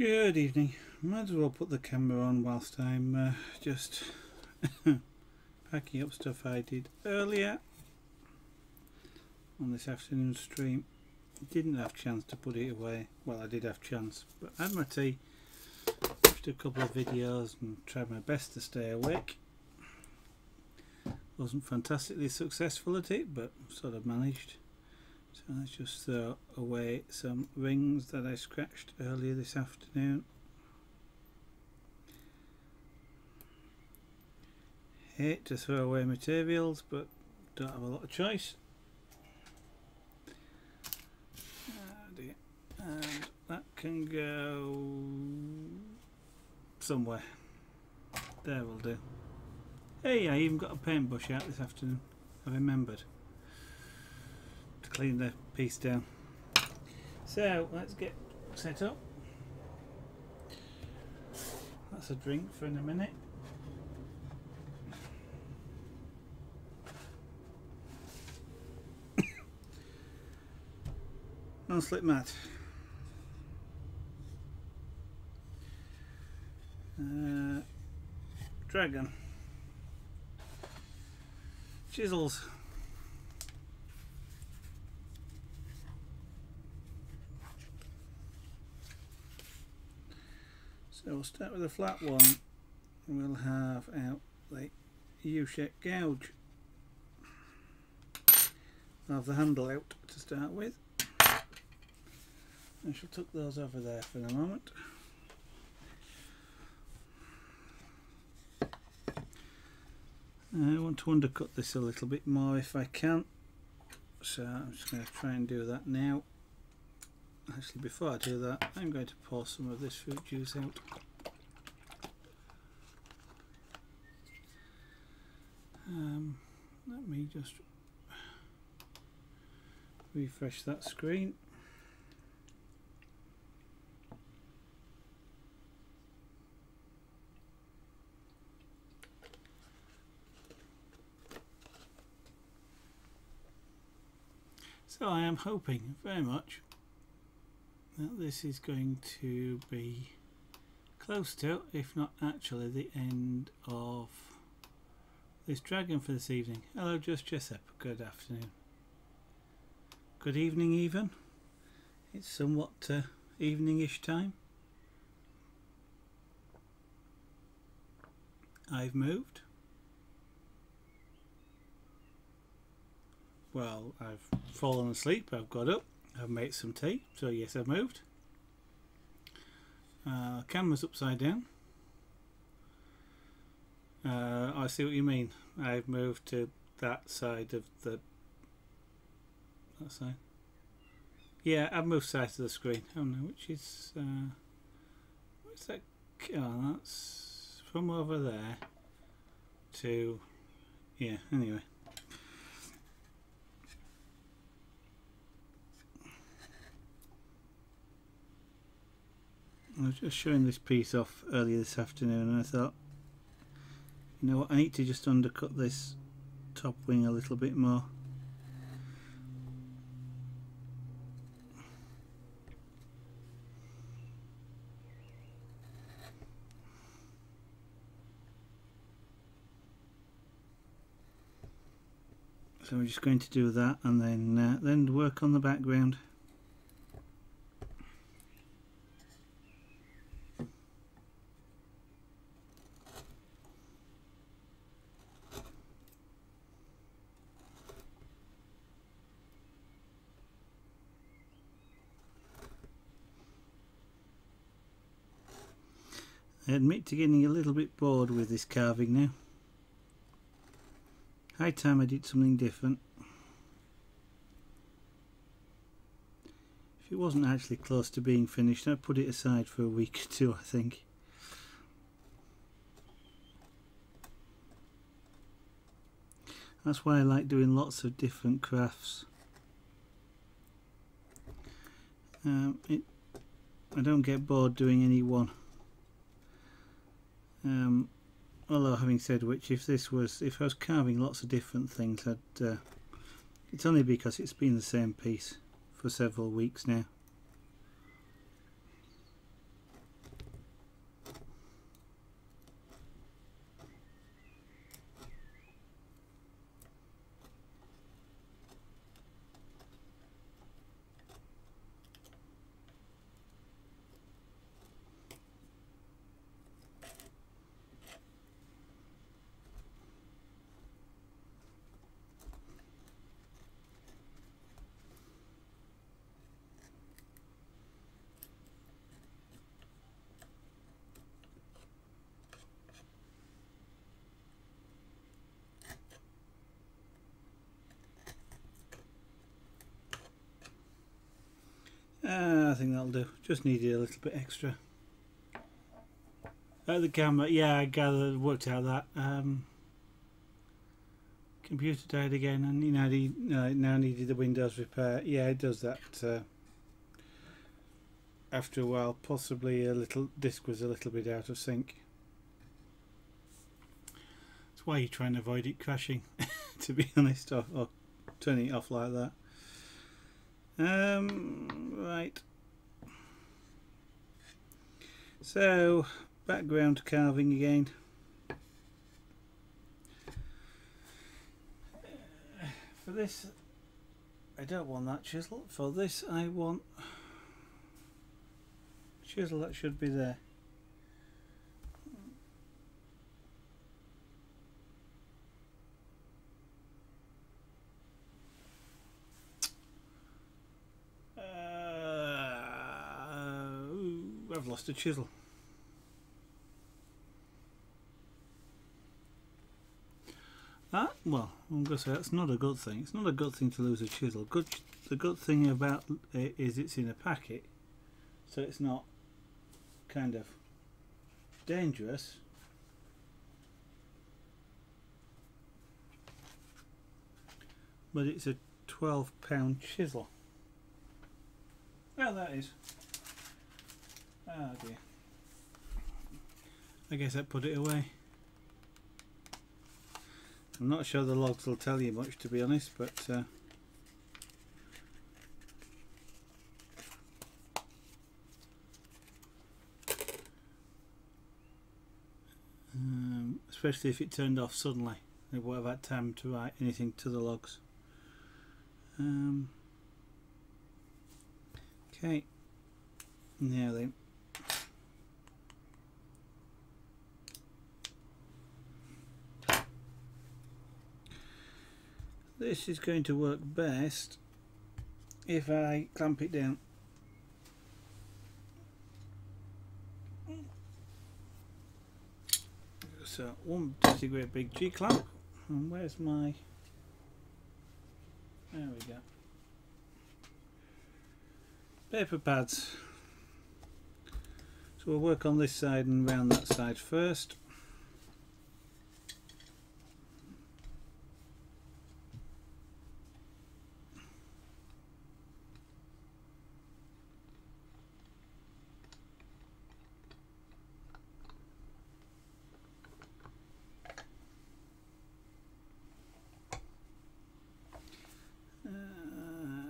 Good evening. Might as well put the camera on whilst I'm just packing up stuff I did earlier on this afternoon stream. Didn't have a chance to put it away. Well, I did have a chance, but I had my tea, watched a couple of videos and tried my best to stay awake. Wasn't fantastically successful at it, but sort of managed. So let's just throw away some rings that I scratched earlier this afternoon. Hate to throw away materials, but don't have a lot of choice. And that can go somewhere. There will do. Hey, I even got a paintbrush out this afternoon. I remembered to clean the piece down. So let's get set up. That's a drink for in a minute. Non-slip mat. Dragon. Chisels. So we'll start with a flat one. We'll have out the U-shaped gouge. I'll have the handle out to start with. I shall tuck those over there for the moment. I want to undercut this a little bit more if I can, so I'm just going to try and do that now. Actually, before I do that, I'm going to pour some of this fruit juice out. Let me just refresh that screen. So I am hoping very much that this is going to be close to, if not actually, the end of this dragon for this evening. Hello, Just Jessup. Good afternoon. Good evening even. It's somewhat evening-ish time. I've moved. Well, I've fallen asleep, I've got up, I've made some tea, so yes, I've moved. Camera's upside down. I see what you mean. I've moved to that side of the... that side? Yeah, I've moved sides of the screen. Oh no, which is... what's that? Oh, that's from over there to... yeah, anyway. I was just showing this piece off earlier this afternoon and I thought, you know what, I need to just undercut this top wing a little bit more. So we're just going to do that and then work on the background. I admit to getting a little bit bored with this carving now. High time I did something different. If it wasn't actually close to being finished, I'd put it aside for a week or two, I think. That's why I like doing lots of different crafts. I don't get bored doing any one. Although having said which, if I was carving lots of different things, it's only because it's been the same piece for several weeks now. I think that'll do. Just needed a little bit extra. The camera, yeah, I gathered, worked out that computer died again, and now needed the Windows repair. Yeah, it does that after a while. Possibly a little disk was a little bit out of sync. That's why you try and avoid it crashing, to be honest, or turning it off like that. Right. So background carving again. For this, I don't want that chisel. For this, I want chisel that should be there. I've lost a chisel. Well, I'm going to say that's not a good thing. It's not a good thing to lose a chisel. The good thing about it is it's in a packet, so it's not kind of dangerous. But it's a £12 chisel. Oh, that is. Oh dear. I guess I put it away. I'm not sure the logs will tell you much, to be honest, but especially if it turned off suddenly. I won't have had time to write anything to the logs. Okay, now then. This is going to work best if I clamp it down. So 1 great big G clamp, and where's my, there we go, paper pads. So we'll work on this side and round that side first.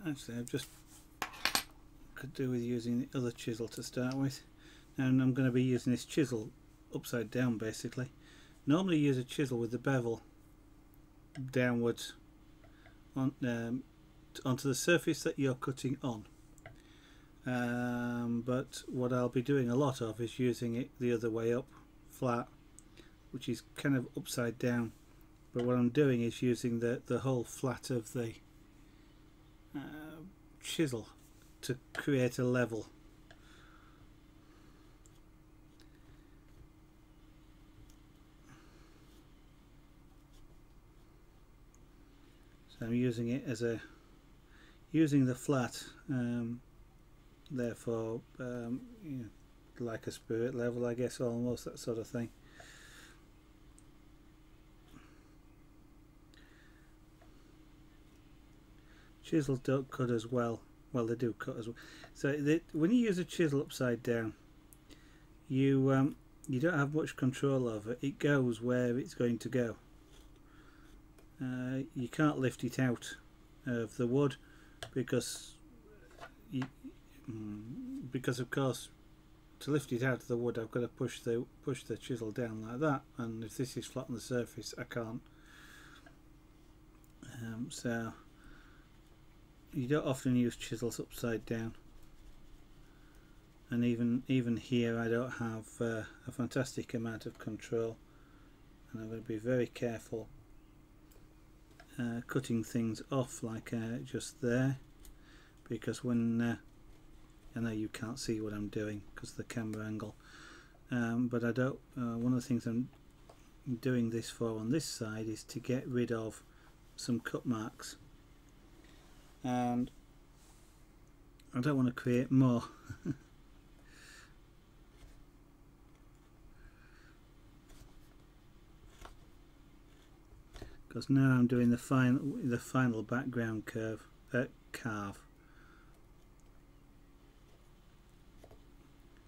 Actually, I've just could do with using the other chisel to start with, and I'm going to be using this chisel upside down basically. Normally use a chisel with the bevel downwards on onto the surface that you're cutting on, but what I'll be doing a lot of is using it the other way up, flat, which is kind of upside down. But what I'm doing is using the whole flat of the chisel to create a level. So I'm using it as using the flat, therefore you know, like a spirit level, I guess, almost, that sort of thing. Chisels don't cut as well. Well, they do cut as well. So when you use a chisel upside down, you don't have much control over it. It goes where it's going to go. You can't lift it out of the wood because of course, to lift it out of the wood, I've got to push the chisel down like that, and if this is flat on the surface, I can't. So you don't often use chisels upside down, and even here I don't have a fantastic amount of control, and I'm going to be very careful cutting things off like just there, because when I know you can't see what I'm doing because of the camera angle, but I don't. One of the things I'm doing this for on this side is to get rid of some cut marks, and I don't want to create more. Because now I'm doing the final background carve.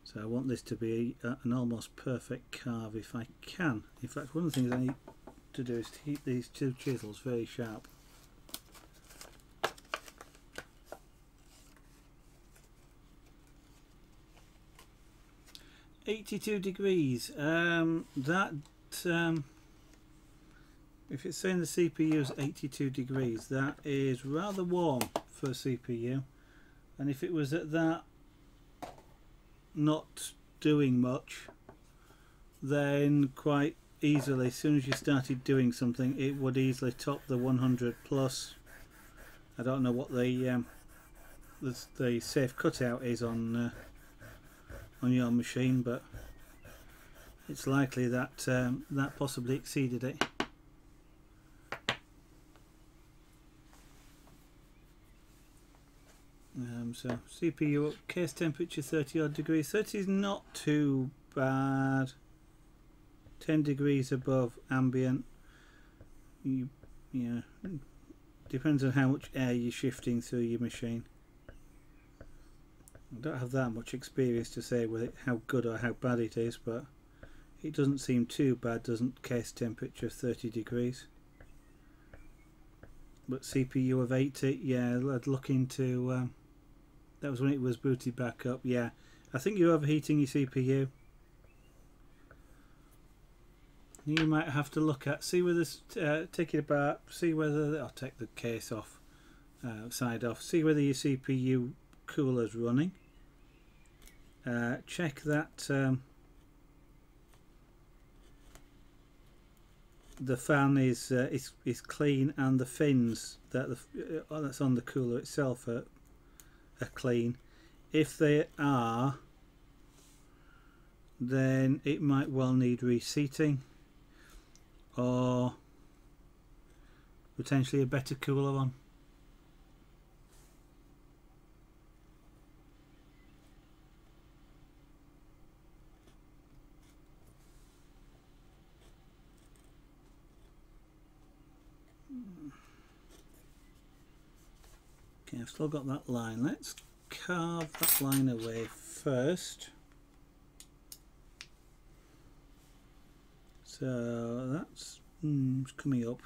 So I want this to be an almost perfect carve if I can. In fact, one of the things I need to do is to heat these two chisels very sharp. $82. If it's saying the CPU is 82 degrees, that is rather warm for a CPU. And if it was at that, not doing much, then quite easily, as soon as you started doing something, it would easily top the 100 plus. I don't know what the safe cutout is on your machine, but it's likely that that possibly exceeded it. So CPU up, case temperature 30 odd degrees. 30 is not too bad. 10 degrees above ambient. Yeah, depends on how much air you're shifting through your machine. I don't have that much experience to say with it how good or how bad it is, but it doesn't seem too bad, doesn't case temperature 30 degrees. But CPU of 80, yeah, I'd look into that was when it was booted back up. Yeah, I think you're overheating your CPU. You might have to look at, see whether take it apart, see whether I'll take the case off, side off, see whether your CPU cooler's running. Check that the fan is clean and the fins that's on the cooler itself are clean. If they are, then it might well need reseating or potentially a better cooler on. Okay, I've still got that line. Let's carve that line away first. So that's coming up.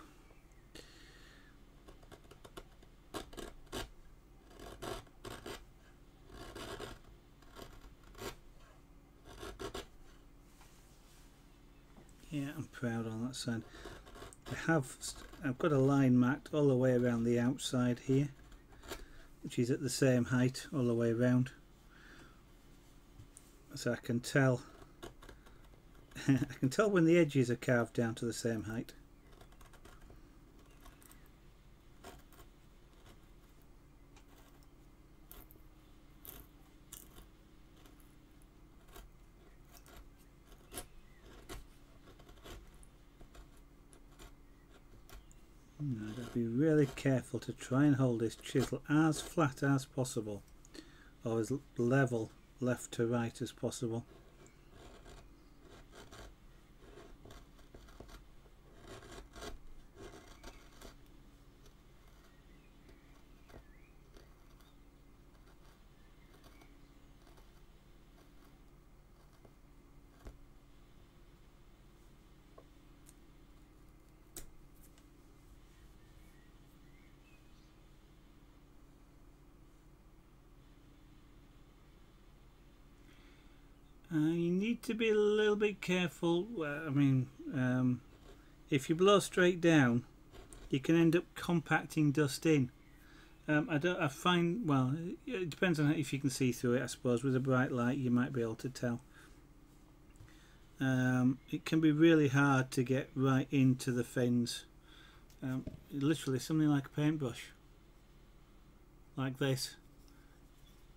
Yeah, I'm proud on that side. I've got a line marked all the way around the outside here, which is at the same height all the way around, so I can tell I can tell when the edges are carved down to the same height. I've got to be really careful to try and hold this chisel as flat as possible, or as level left to right as possible. You need to be a little bit careful. I mean, if you blow straight down, you can end up compacting dust in. I find, well, it depends on if you can see through it. I suppose with a bright light you might be able to tell. It can be really hard to get right into the fins. Literally something like a paintbrush, like this,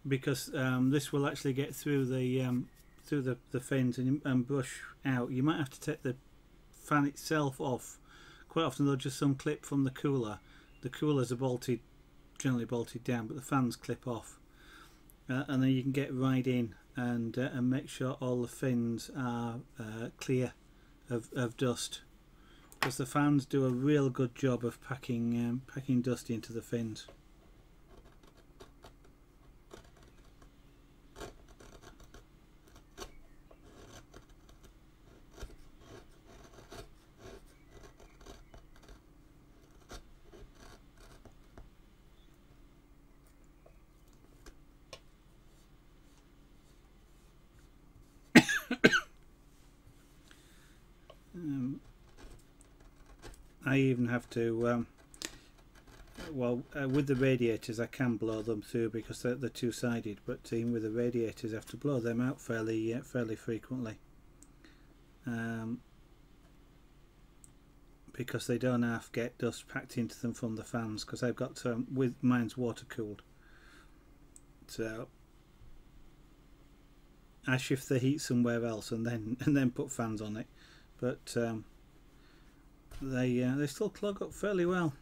because this will actually get through the fins and brush out. You might have to take the fan itself off. Quite often though, just some clip from the cooler. The coolers are generally bolted down, but the fans clip off. and then you can get right in and make sure all the fins are clear of dust, because the fans do a real good job of packing dust into the fins. I even have to with the radiators I can blow them through because they're two-sided, but even with the radiators I have to blow them out fairly frequently, because they don't half get dust packed into them from the fans, because I've got with mine's water cooled, so I shift the heat somewhere else and then put fans on it, but they still clog up fairly well.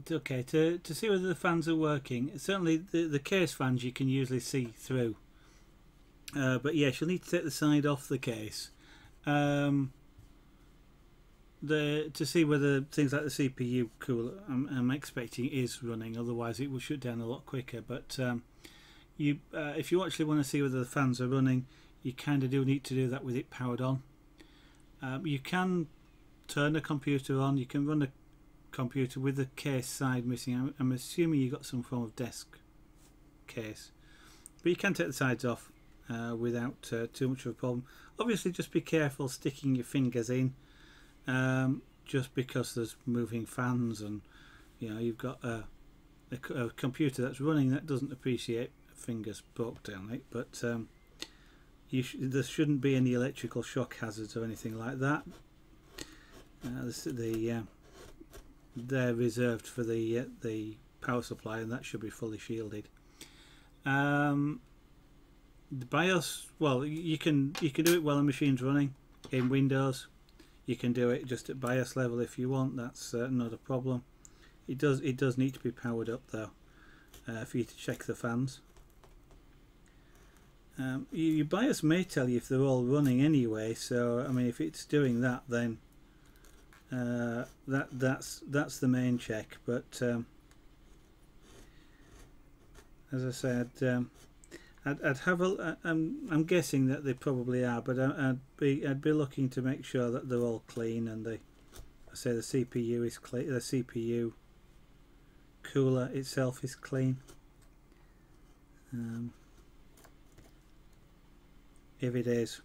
To see whether the fans are working, certainly the case fans you can usually see through, but yes, you'll need to take the side off the case to see whether things like the CPU cooler I'm expecting is running, otherwise it will shut down a lot quicker. But if you actually want to see whether the fans are running, you kind of do need to do that with it powered on. You can turn the computer on, you can run the computer with the case side missing. I'm assuming you got some form of desk case, but you can take the sides off without too much of a problem. Obviously just be careful sticking your fingers in, just because there's moving fans, and you know you've got a computer that's running that doesn't appreciate fingers poked down it. But there shouldn't be any electrical shock hazards or anything like that. They're reserved for the power supply, and that should be fully shielded. The BIOS, well, you can do it while the machine's running in Windows. You can do it just at BIOS level if you want. That's not a problem. It does need to be powered up though, for you to check the fans. Your BIOS may tell you if they're all running anyway, so I mean if it's doing that, then that's the main check. But as I said, I'd have I'm guessing that they probably are, but I'd be looking to make sure that they're all clean, and the CPU is clean, the CPU cooler itself is clean. If it is,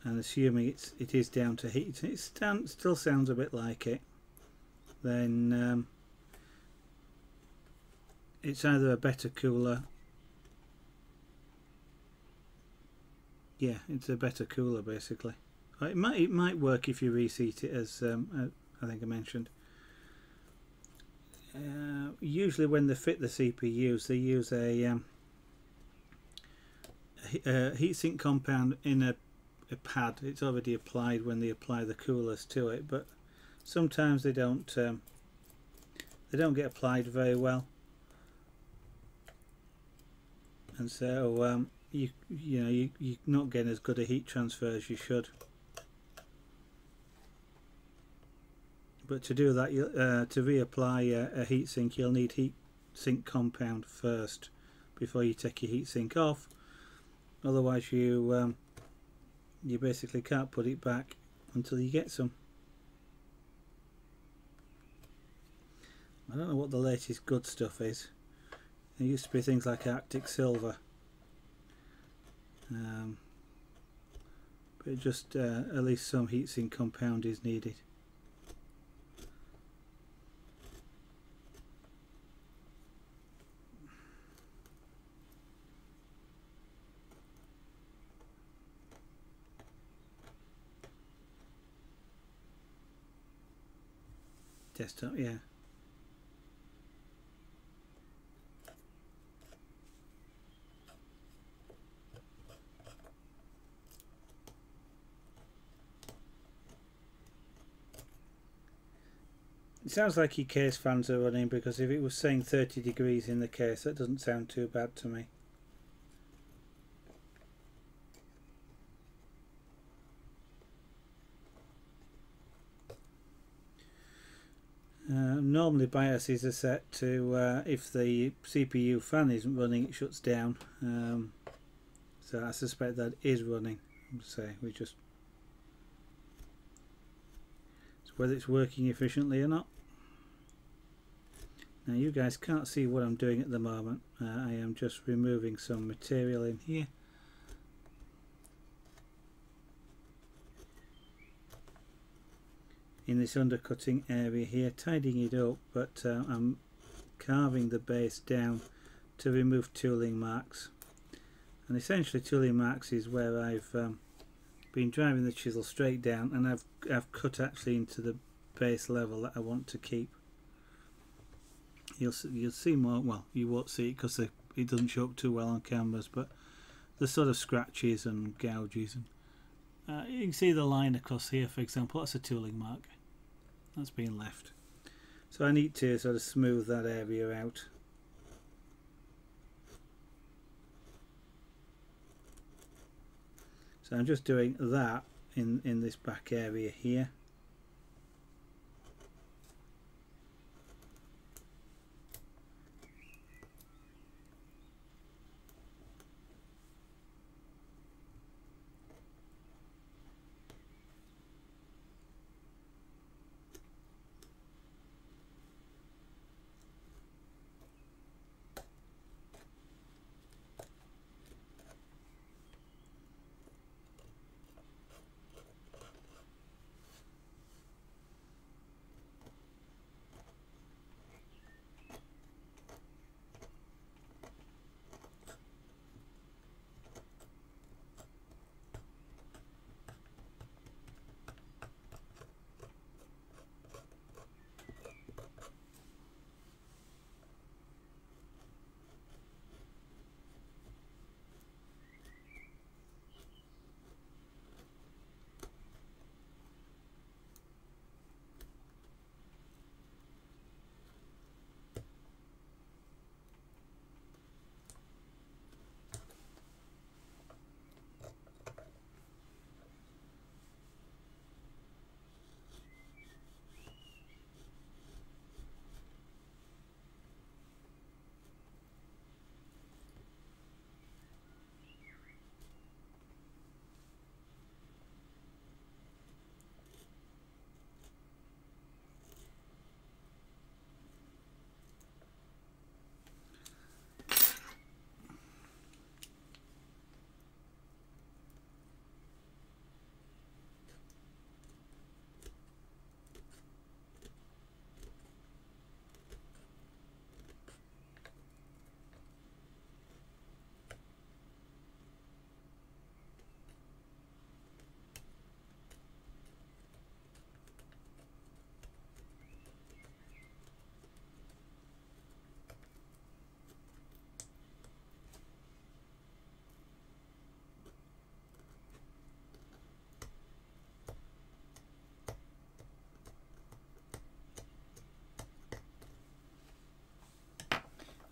and assuming it is down to heat, it still sounds a bit like it, then it's either a better cooler. Yeah, it's a better cooler basically. It might work if you reseat it, as I think I mentioned. Usually when they fit the CPUs, they use a heatsink compound in a pad. It's already applied when they apply the coolers to it, but sometimes they don't get applied very well, and so you're not getting as good a heat transfer as you should. But to do that, to reapply a heatsink, you'll need heatsink compound first before you take your heatsink off. Otherwise, you basically can't put it back until you get some. I don't know what the latest good stuff is. There used to be things like Arctic Silver, but just at least some heatsink compound is needed. Desktop, yeah. It sounds like your case fans are running, because if it was saying 30 degrees in the case, that doesn't sound too bad to me. Normally BIOSes are set to, if the CPU fan isn't running, it shuts down. So I suspect that is running. So we just, so whether it's working efficiently or not. Now you guys can't see what I'm doing at the moment. I am just removing some material in here. In this undercutting area here, tidying it up, but I'm carving the base down to remove tooling marks. And essentially tooling marks is where I've been driving the chisel straight down, and I've cut actually into the base level that I want to keep. You'll see more, well, you won't see it because it doesn't show up too well on cameras, but the sort of scratches and gouges, and you can see the line across here, for example. That's a tooling mark that's been left, so I need to sort of smooth that area out. So I'm just doing that in this back area here.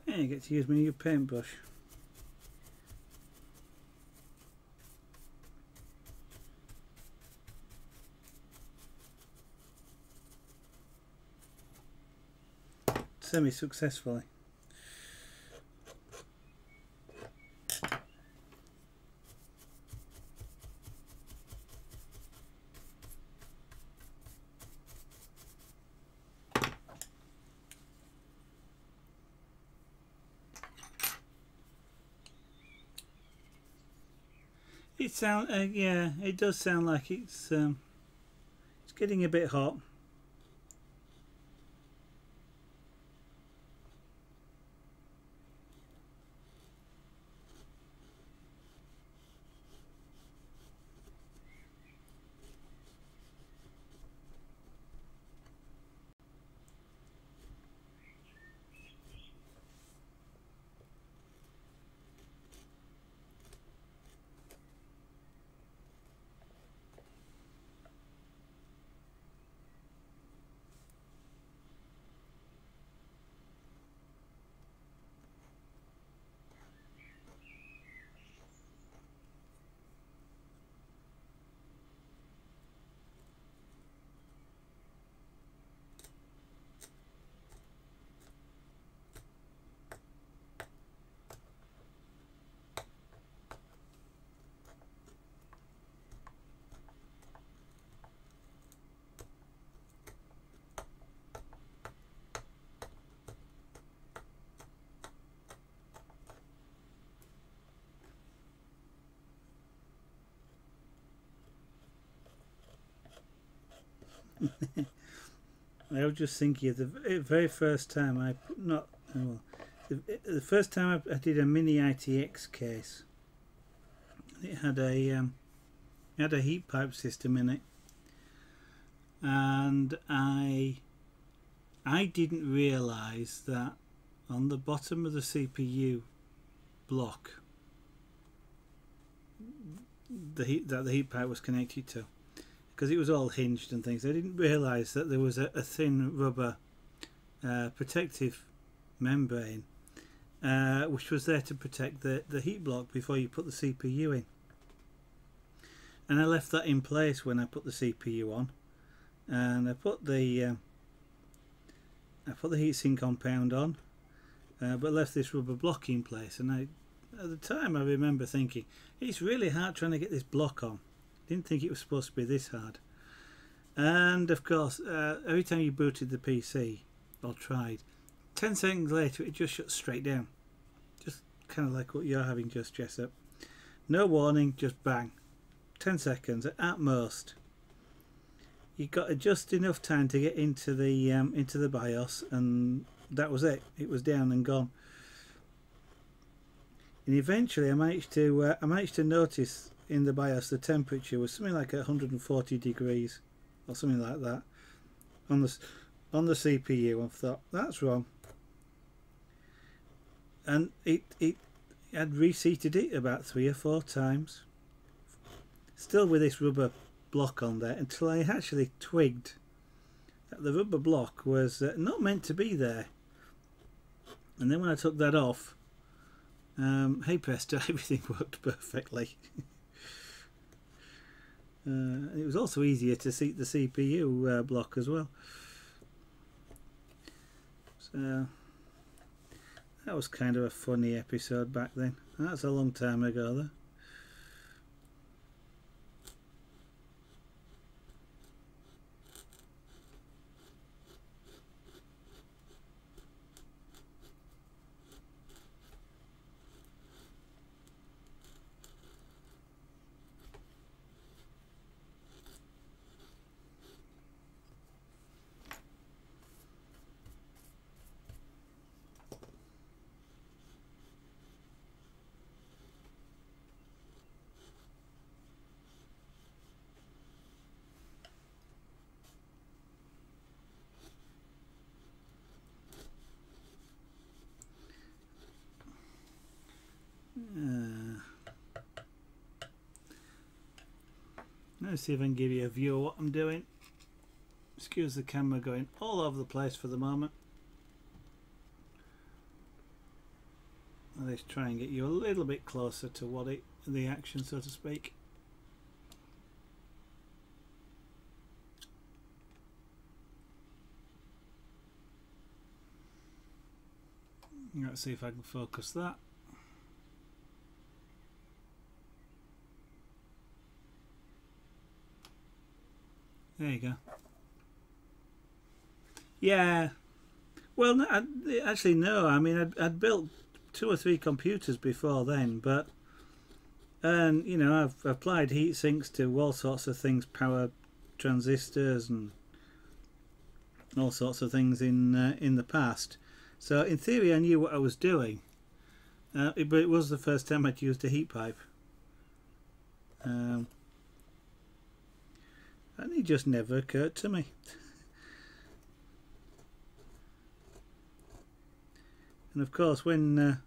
Yeah, I get to use my new paintbrush. semi-successfully. Yeah, it does sound like it's getting a bit hot. I was just thinking of the very first time I the first time I did a mini ITX case. It had a heat pipe system in it, and I didn't realise that on the bottom of the CPU block the heat pipe was connected to, because it was all hinged and things. I didn't realise that there was a thin rubber protective membrane which was there to protect the heat block before you put the CPU in. And I left that in place when I put the CPU on, and I put the heatsink compound on, but left this rubber block in place. And at the time I remember thinking, it's really hard trying to get this block on. Didn't think it was supposed to be this hard. And of course, every time you booted the PC or tried, 10 seconds later it just shut straight down, just kind of like what you're having, just Jessup. No warning, just bang. 10 seconds at most. You got just enough time to get into the BIOS, and that was it. It was down and gone. And eventually I managed to notice in the BIOS the temperature was something like 140 degrees or something like that on the CPU. I thought, that's wrong, and it had reseated it about 3 or 4 times, still with this rubber block on there, until I actually twigged that the rubber block was not meant to be there. And then when I took that off, hey presto, everything worked perfectly. It was also easier to seat the CPU block as well. So that was kind of a funny episode back then. That's a long time ago though. Let's see if I can give you a view of what I'm doing. Excuse the camera going all over the place for the moment. Let's try and get you a little bit closer to the action, so to speak. Let's see if I can focus that. There you go. Yeah. Well, no, actually, no. I mean, I'd built 2 or 3 computers before then, but you know, I've applied heat sinks to all sorts of things, power transistors and all sorts of things in the past. So in theory, I knew what I was doing, but it was the first time I'd used a heat pipe, and it just never occurred to me. And of course, when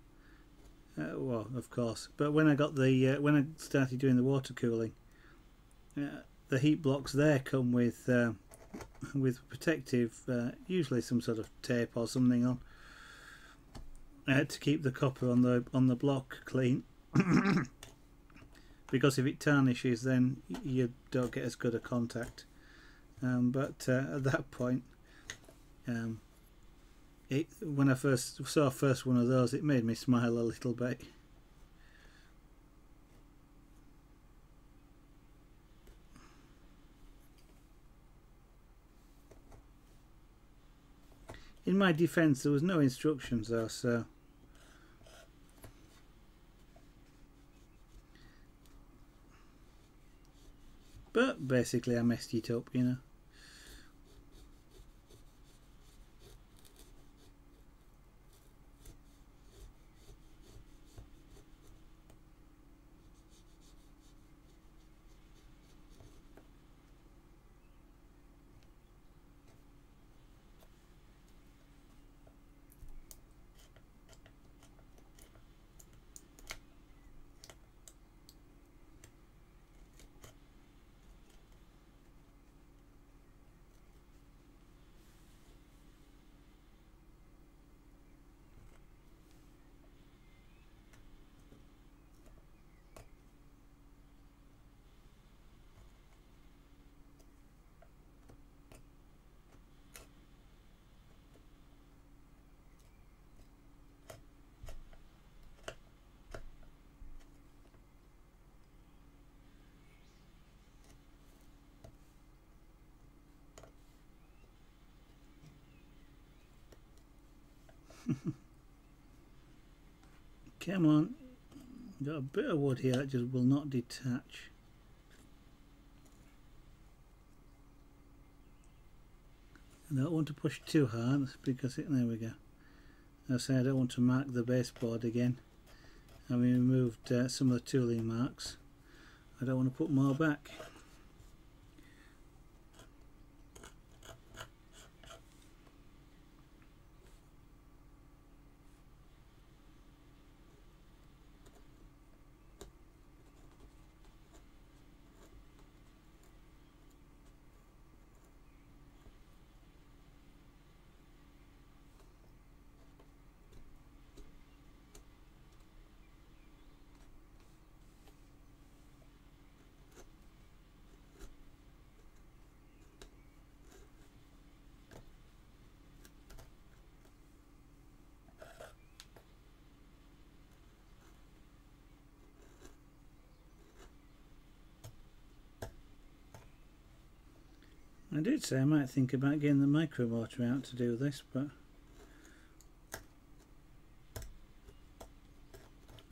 well, of course, but when I got the when I started doing the water cooling, the heat blocks there come with protective, usually some sort of tape or something on, to keep the copper on the block clean. Because if it tarnishes, then you don't get as good a contact. But at that point, when I first saw one of those, it made me smile a little bit. In my defence, there was no instructions though, so but basically I messed it up, you know. Come on, got a bit of wood here that just will not detach. I don't want to push too hard because there we go. I say I don't want to mark the baseboard again. Having removed some of the tooling marks, I don't want to put more back. I did say I might think about getting the micro motor out to do this, but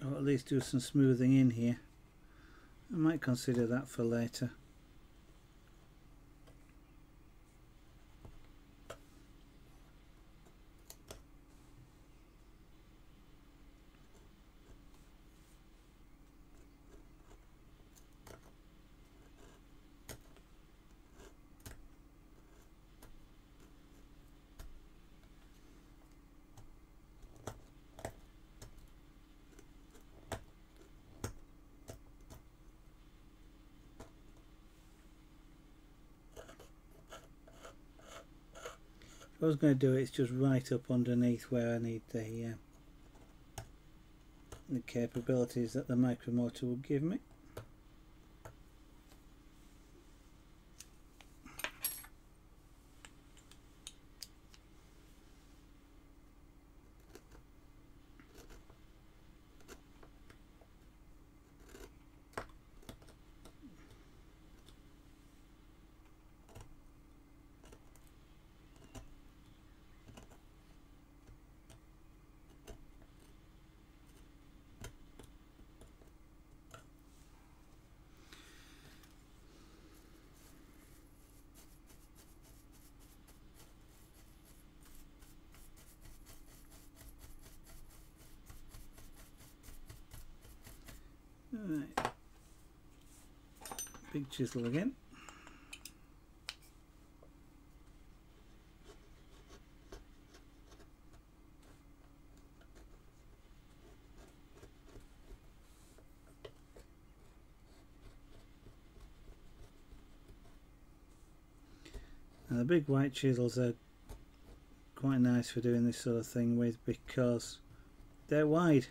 or at least do some smoothing in here. I might consider that for later. If I was going to do it, it's just right up underneath where I need the capabilities that the micro motor will give me. Right. Big chisel again. Now the big white chisels are quite nice for doing this sort of thing with because they're wide.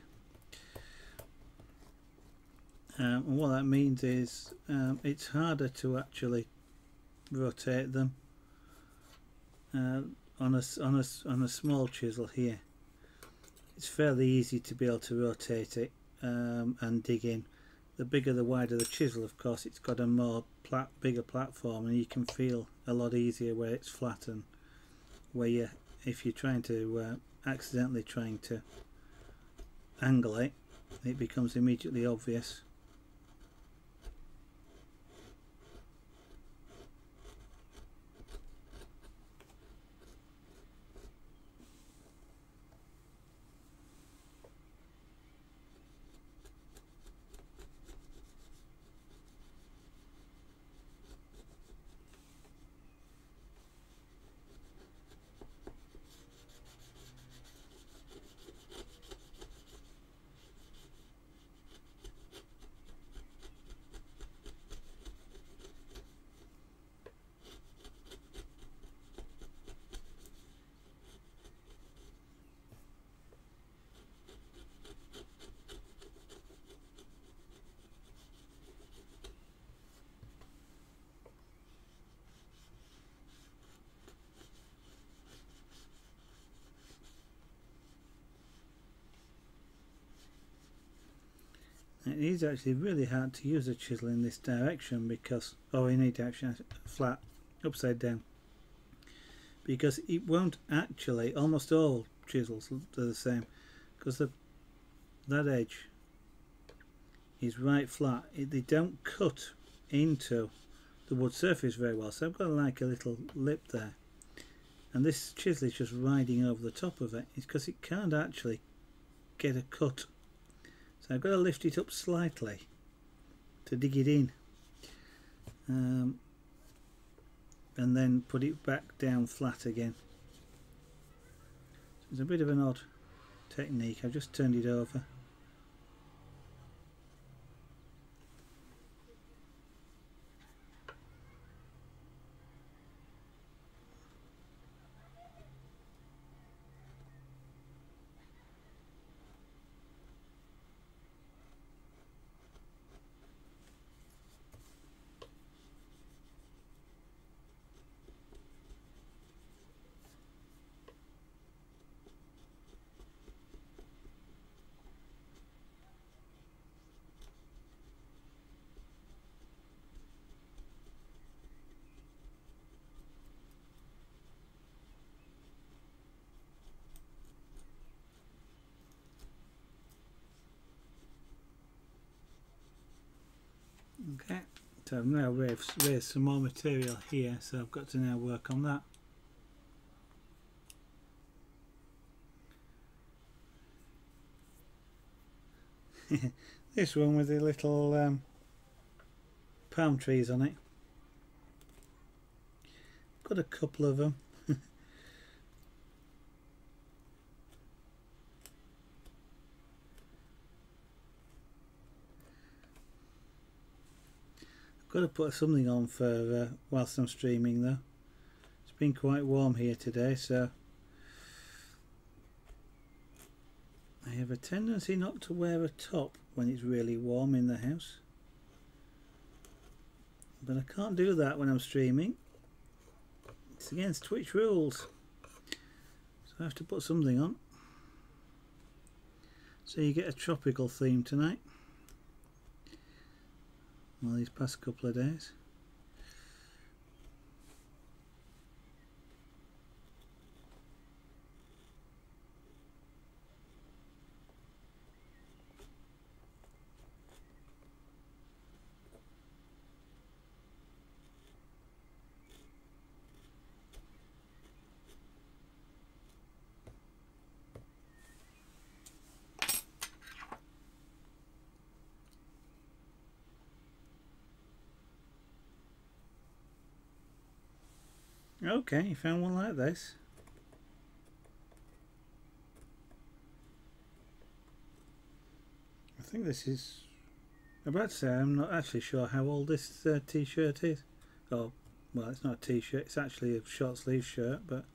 And what that means is it's harder to actually rotate them on a small chisel here. It's fairly easy to be able to rotate it and dig in. The bigger the wider the chisel, of course, it's got a more bigger platform, and you can feel a lot easier where it's flat and where if you're trying to accidentally trying to angle it, it becomes immediately obvious. It is actually really hard to use a chisel in this direction because, oh, you need to actually flat, upside down, because it won't actually, almost all chisels are the same, because that edge is right flat. They don't cut into the wood surface very well, so I've got like a little lip there, and this chisel is just riding over the top of it. It's because it can't actually get a cut. So I've got to lift it up slightly to dig it in, and then put it back down flat again. So it's a bit of an odd technique. I've just turned it over. Okay, so I've now raised some more material here, so I've got to now work on that. This one with the little palm trees on it. Got a couple of them. Got to put something on for whilst I'm streaming though. It's been quite warm here today, so I have a tendency not to wear a top when it's really warm in the house, but I can't do that when I'm streaming. It's against Twitch rules, so I have to put something on. So you get a tropical theme tonight. Well, these past couple of days. Okay, you found one like this. I think this is... I'm about to say, I'm not actually sure how old this t-shirt is. Oh, well, it's not a t-shirt, it's actually a short sleeve shirt, but...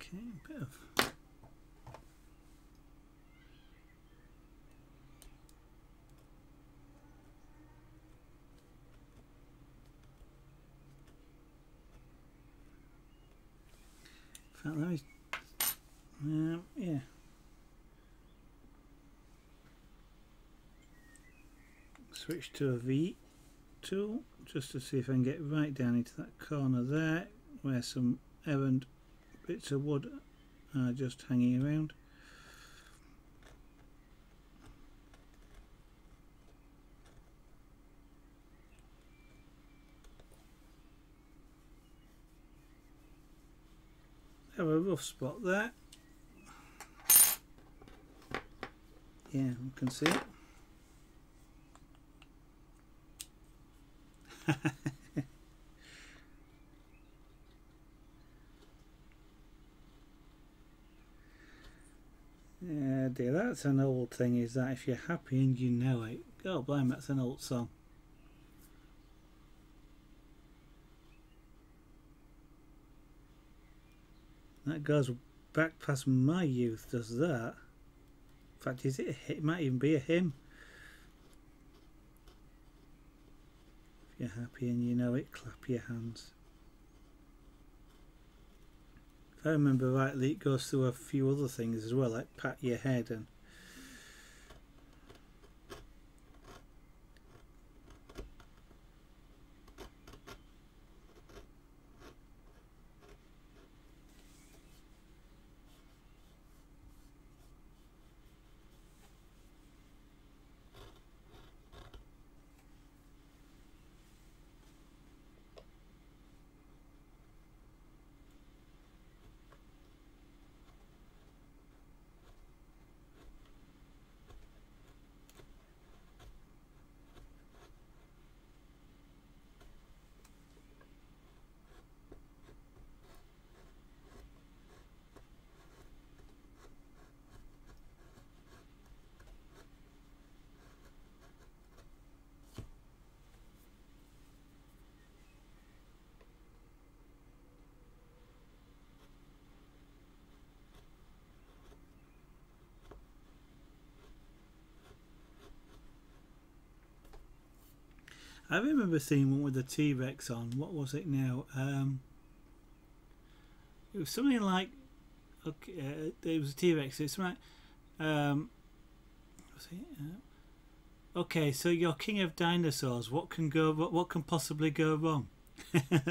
Okay, a bit of... Let me... yeah. Switch to a V tool just to see if I can get right down into that corner there where some errant bits of wood are just hanging around. Have a rough spot there. Yeah, we can see it. Yeah, dear, that's an old thing, is that if you're happy and you know it. God blame, that's an old song. That goes back past my youth, does that? In fact, is it a hit? It might even be a hymn. If you're happy and you know it, clap your hands. If I remember rightly, it goes through a few other things as well, like pat your head and... I remember seeing one with the T-Rex on. What was it now? It was something like... Okay, it was a T-Rex. It's right. Was it? Okay, so you're king of dinosaurs. What can go? What can possibly go wrong?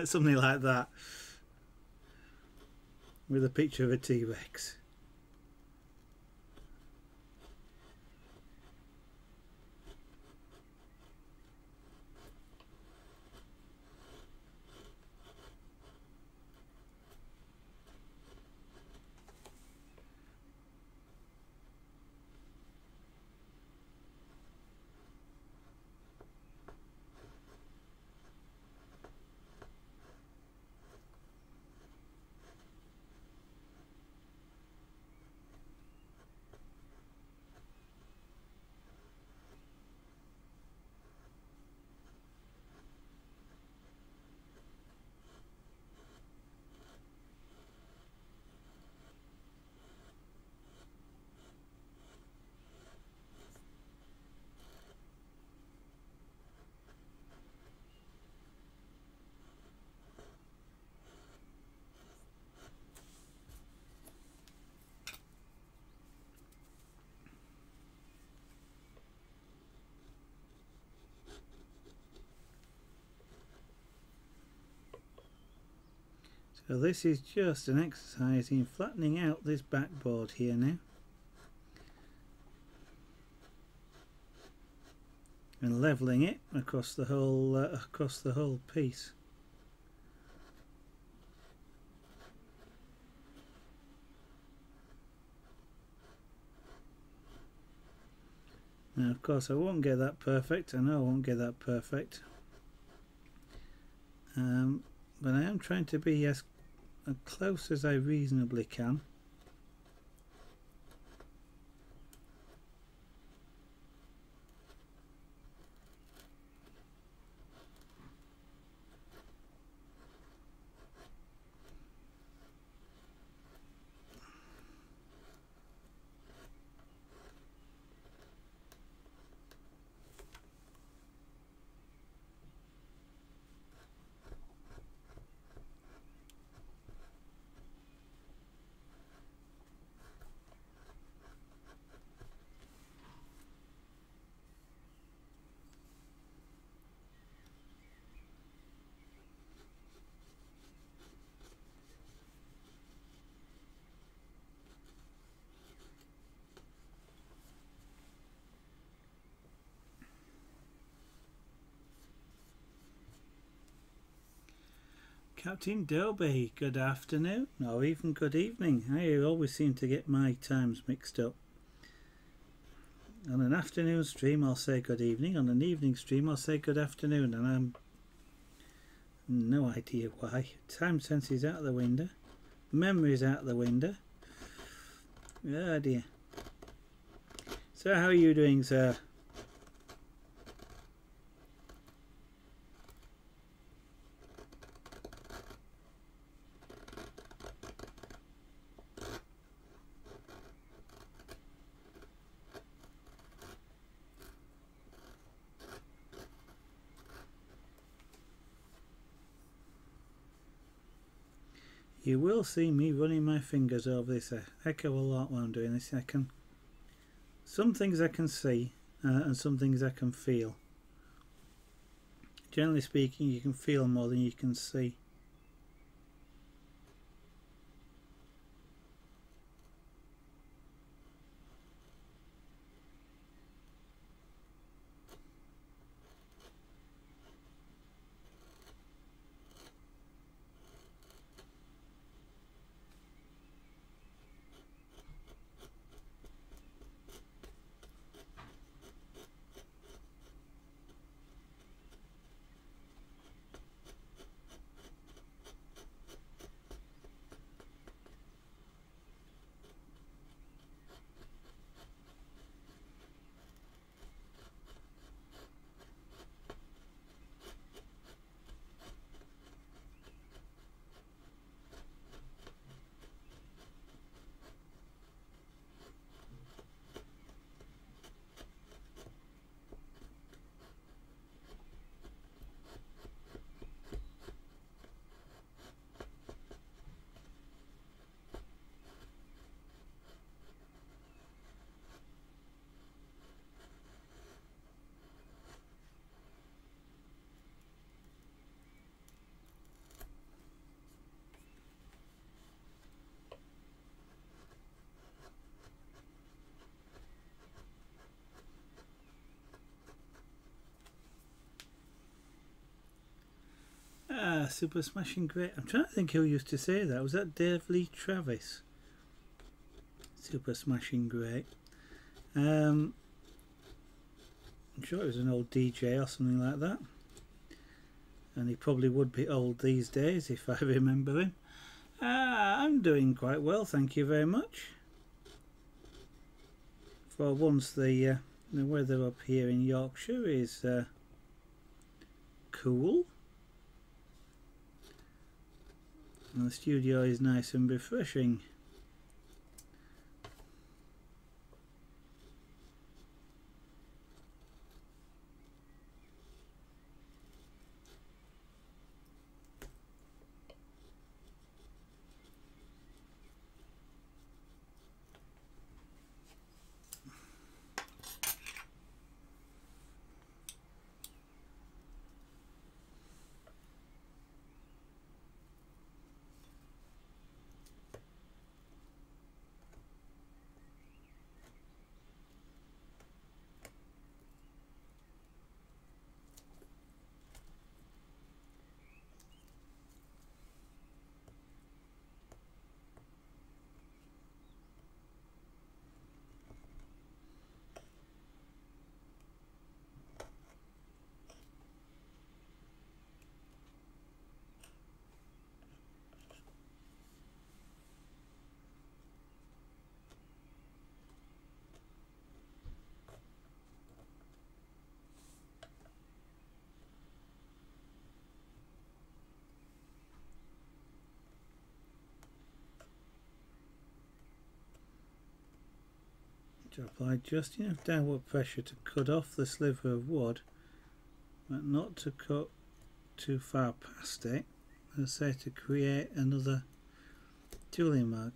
Something like that. With a picture of a T-Rex. So this is just an exercise in flattening out this backboard here now, and levelling it across the whole piece. Now of course I won't get that perfect, I know I won't get that perfect, but I am trying to be as close as I reasonably can. Captain Dobie, good afternoon, or even good evening. I always seem to get my times mixed up. On an afternoon stream I'll say good evening, on an evening stream I'll say good afternoon, and I'm no idea why. Time sense is out the window, memory is out the window. Oh dear. So how are you doing, sir? You will see me running my fingers over this a heck of a lot while I'm doing this. Some things I can see and some things I can feel. Generally speaking, you can feel more than you can see. Ah, super smashing great. I'm trying to think who used to say that. Was that Dave Lee Travis? Super smashing great. I'm sure it was an old DJ or something like that. And he probably would be old these days if I remember him. I'm doing quite well, thank you very much. For once the weather up here in Yorkshire is cool. And the studio is nice and refreshing. to apply just enough downward pressure to cut off the sliver of wood, but not to cut too far past it, as I say, to create another tooling mark,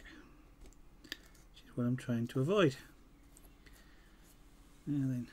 which is what I'm trying to avoid. Now then,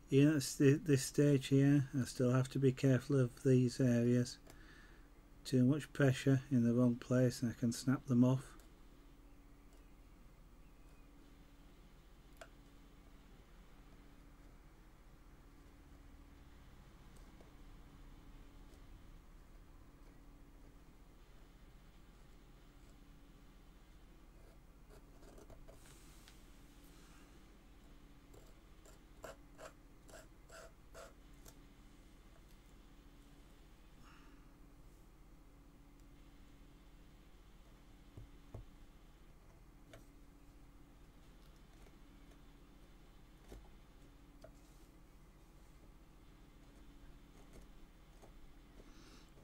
yeah, at this stage here, I still have to be careful of these areas. Too much pressure in the wrong place and I can snap them off.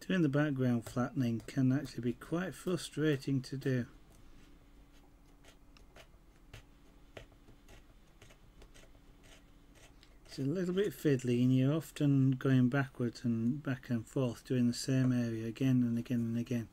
Doing the background flattening can actually be quite frustrating to do. It's a little bit fiddly and you're often going backwards and back and forth doing the same area again and again and again.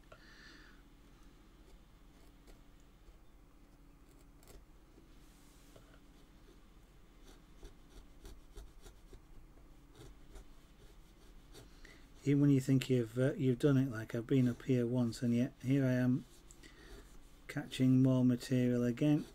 Even when you think you've done it, like I've been up here once, and yet here I am catching more material again.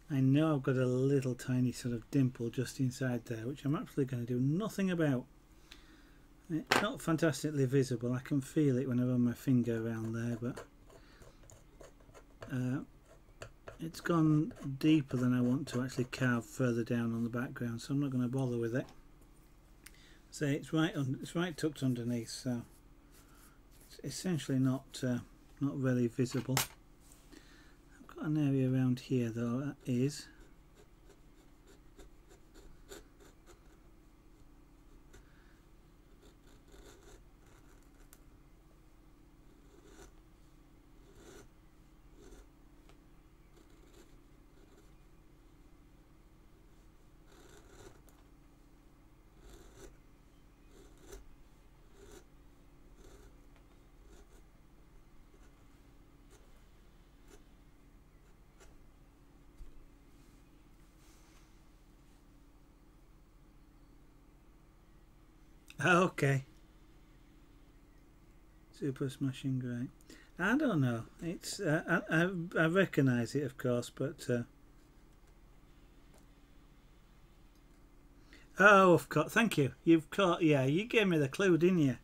I know I've got a little tiny sort of dimple just inside there, which I'm actually going to do nothing about. It's not fantastically visible, I can feel it when I run my finger around there, but it's gone deeper than I want to actually carve further down on the background, so I'm not going to bother with it. So it's right tucked underneath, so it's essentially not really visible. Got an area around here though that is. Okay. Super Smashing Great. I don't know. It's I recognise it, of course, but oh, of course. Thank you. You've caught. Yeah, you gave me the clue, didn't you?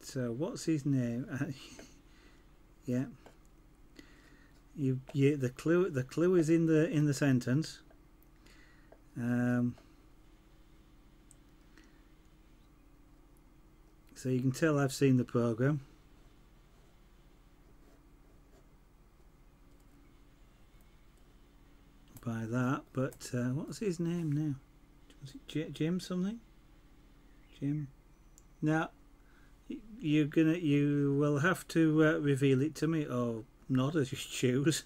So what's his name? Yeah. The clue is in the sentence. So you can tell I've seen the programme by that, but what's his name now? Was it Jim something? Jim? Now you will have to reveal it to me, or not, as you choose.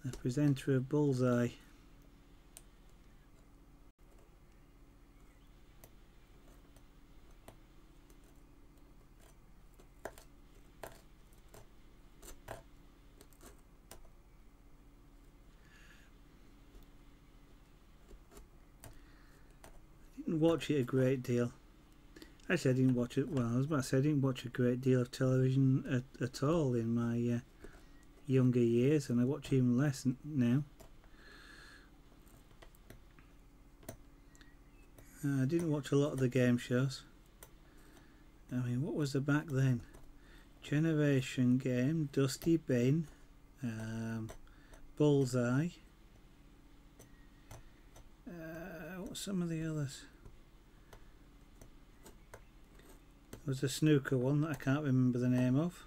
The presenter of Bullseye. Didn't watch it a great deal. Actually, I didn't watch it. Well, I was about to say I didn't watch a great deal of television at all in my younger years, and I watch even less now. I didn't watch a lot of the game shows. I mean, what was there back then? Generation Game, Dusty Bin, Bullseye. What's some of the others? There was a snooker one that I can't remember the name of.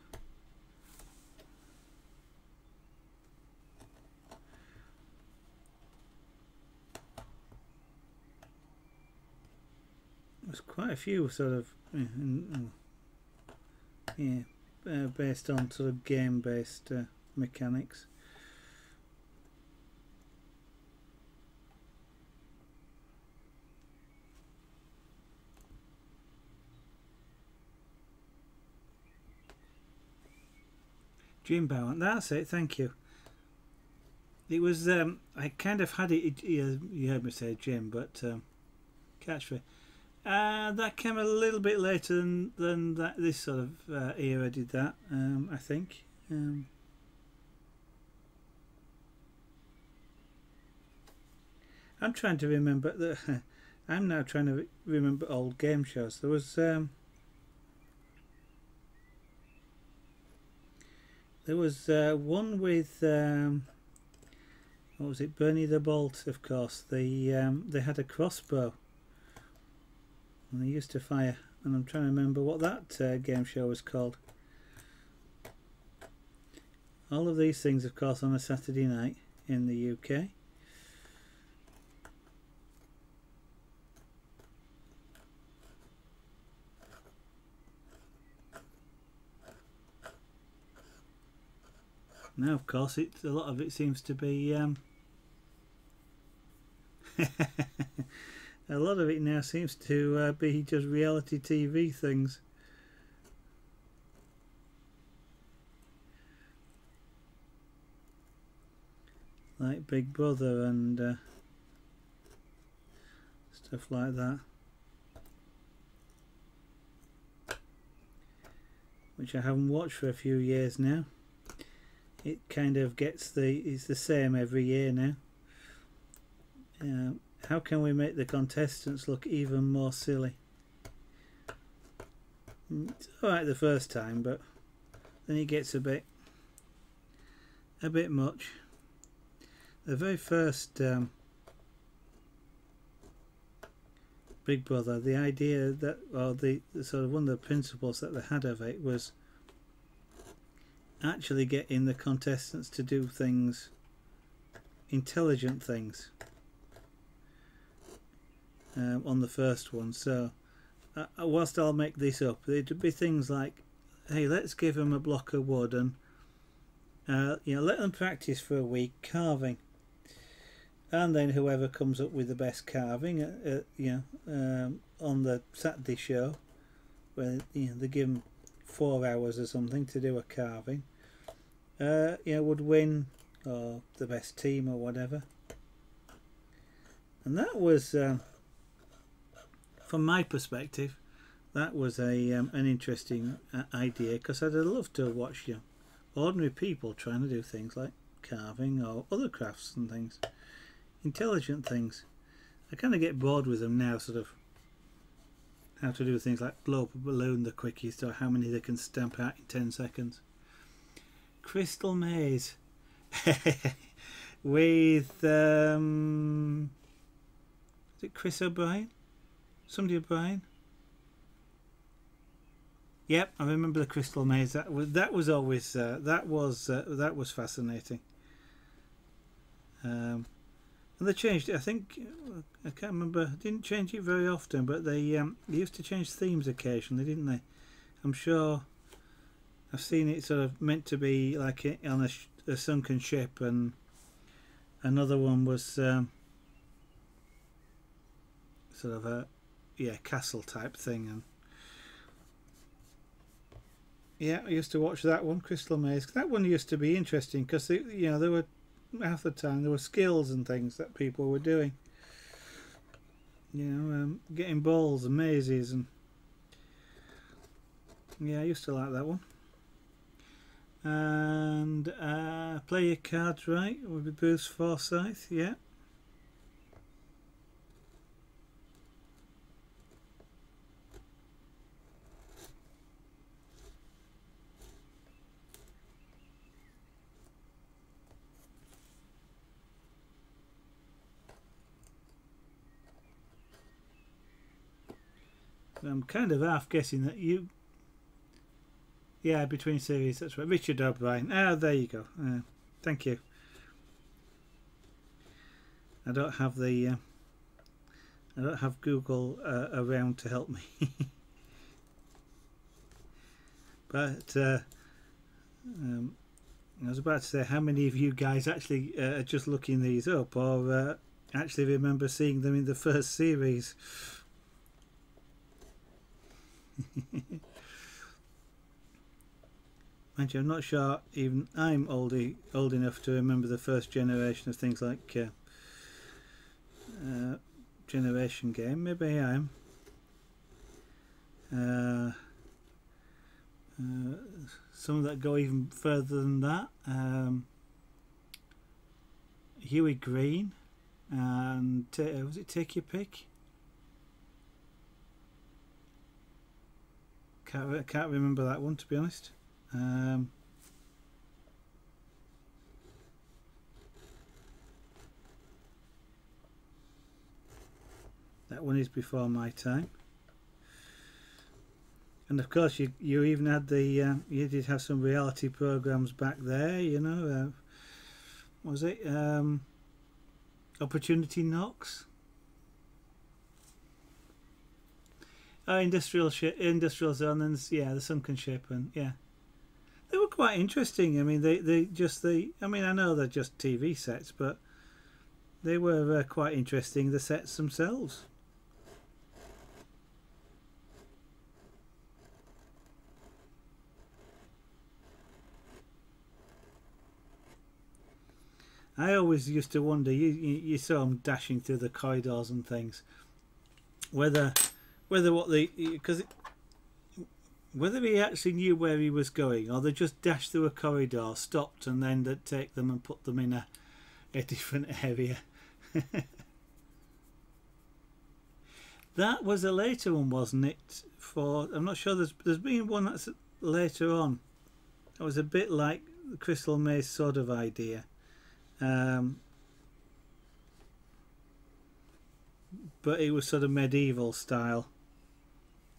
There's quite a few sort of based on sort of game-based mechanics. Jim Bowen, that's it, thank you. It was, I kind of had it, you heard me say Jim, but catchphrase. That came a little bit later than that. This sort of era did that, I think. I'm trying to remember that. I'm now trying to remember old game shows. There was one with what was it? Bernie the Bolt, of course. They had a crossbow, and they used to fire. And I'm trying to remember what that game show was called. All of these things, of course, on a Saturday night in the UK. Now, of course, a lot of it seems to be a lot of it now seems to be just reality TV things. Like Big Brother and stuff like that, which I haven't watched for a few years now. It kind of it's the same every year now. How can we make the contestants look even more silly? It's alright the first time, but then it gets a bit much. The very first Big Brother, the idea that, or the sort of one of the principles that they had of it was actually getting the contestants to do things, intelligent things, on the first one. So whilst I'll make this up, it'd be things like, hey, let's give them a block of wood and let them practice for a week carving, and then whoever comes up with the best carving on the Saturday show, where they give them 4 hours or something to do a carving, would win or the best team or whatever. And that was, from my perspective, that was an interesting idea, because I'd love to watch ordinary people trying to do things like carving or other crafts and things, intelligent things. I kind of get bored with them now, sort of how to do things like blow up a balloon the quickest, or how many they can stamp out in 10 seconds. Crystal Maze with is it Chris O'Brien? Somebody O'Brien? Yep, I remember the Crystal Maze. That was always that was fascinating. And they changed it. I think I can't remember. Didn't change it very often, but they used to change themes occasionally, didn't they? I'm sure I've seen it sort of meant to be like on a sunken ship, and another one was sort of a castle type thing. And yeah, I used to watch that one, Crystal Maze. That one used to be interesting because there were, half the time there were skills and things that people were doing. Getting balls and mazes, and yeah, I used to like that one. And play your cards right with Bruce Forsyth, yeah. I'm kind of half guessing that you... Yeah, between series, that's right. Richard O'Brien. Ah, there you go. Thank you. I don't have the... I don't have Google around to help me. But I was about to say, how many of you guys actually are just looking these up, or actually remember seeing them in the first series? Mind you, I'm not sure even I'm old enough to remember the first generation of things like Generation Game. Maybe I am. Some that go even further than that. Huey Green and was it Take Your Pick? Can't remember that one, to be honest. That one is before my time. And of course you even had the you did have some reality programs back there, was it Opportunity Knocks? Oh, Industrial Zone, and yeah, the Sunken Ship, and yeah, they were quite interesting. I mean, I mean, I know they're just TV sets, but they were quite interesting, the sets themselves. I always used to wonder, you saw him dashing through the corridors and things, whether he actually knew where he was going, or they just dashed through a corridor, stopped, and then they'd take them and put them in a different area. That was a later one, wasn't it? I'm not sure. There's been one that's later on. It was a bit like the Crystal Maze sort of idea, but it was sort of medieval style.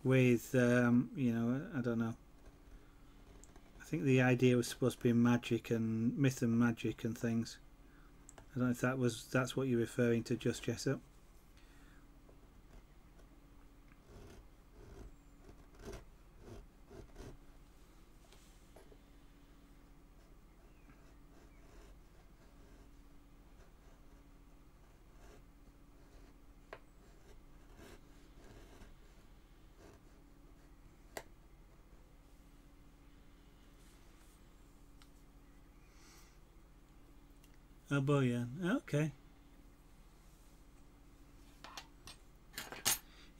With I don't know. I think the idea was supposed to be magic and myth and magic and things. I don't know if that's what you're referring to, Just Jessup. Oh boy, yeah. Okay.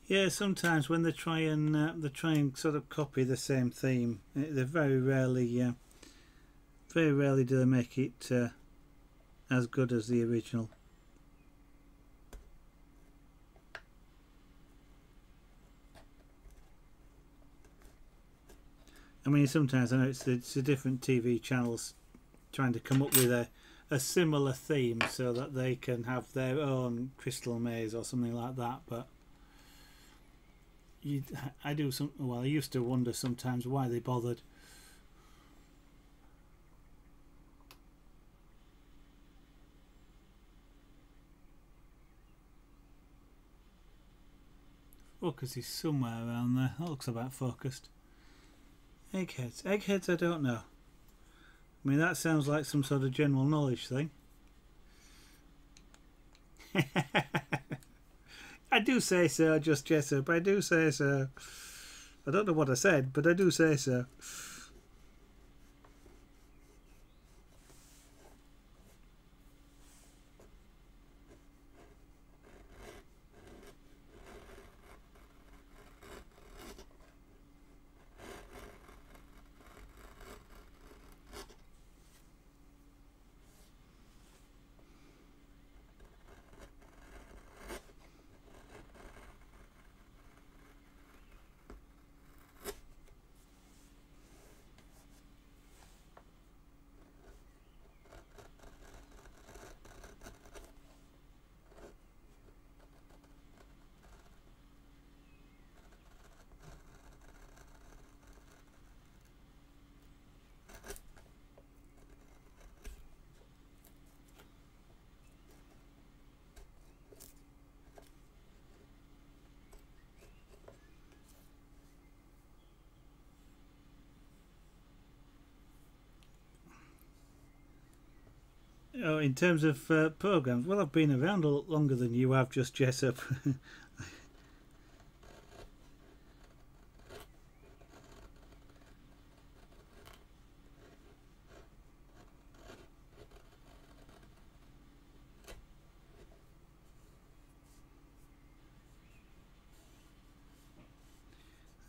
Yeah, sometimes when they try and sort of copy the same theme, they very rarely do they make it as good as the original. I mean, sometimes I know it's the different TV channels trying to come up with a similar theme so that they can have their own Crystal Maze or something like that, but I used to wonder sometimes why they bothered. Focus is somewhere around there. That looks about focused. Eggheads. Eggheads, I don't know. I mean, that sounds like some sort of general knowledge thing. I do say so, just Jessup. I do say so. I don't know what I said, but I do say so. Oh, in terms of programs, well, I've been around a lot longer than you have, just Jessup.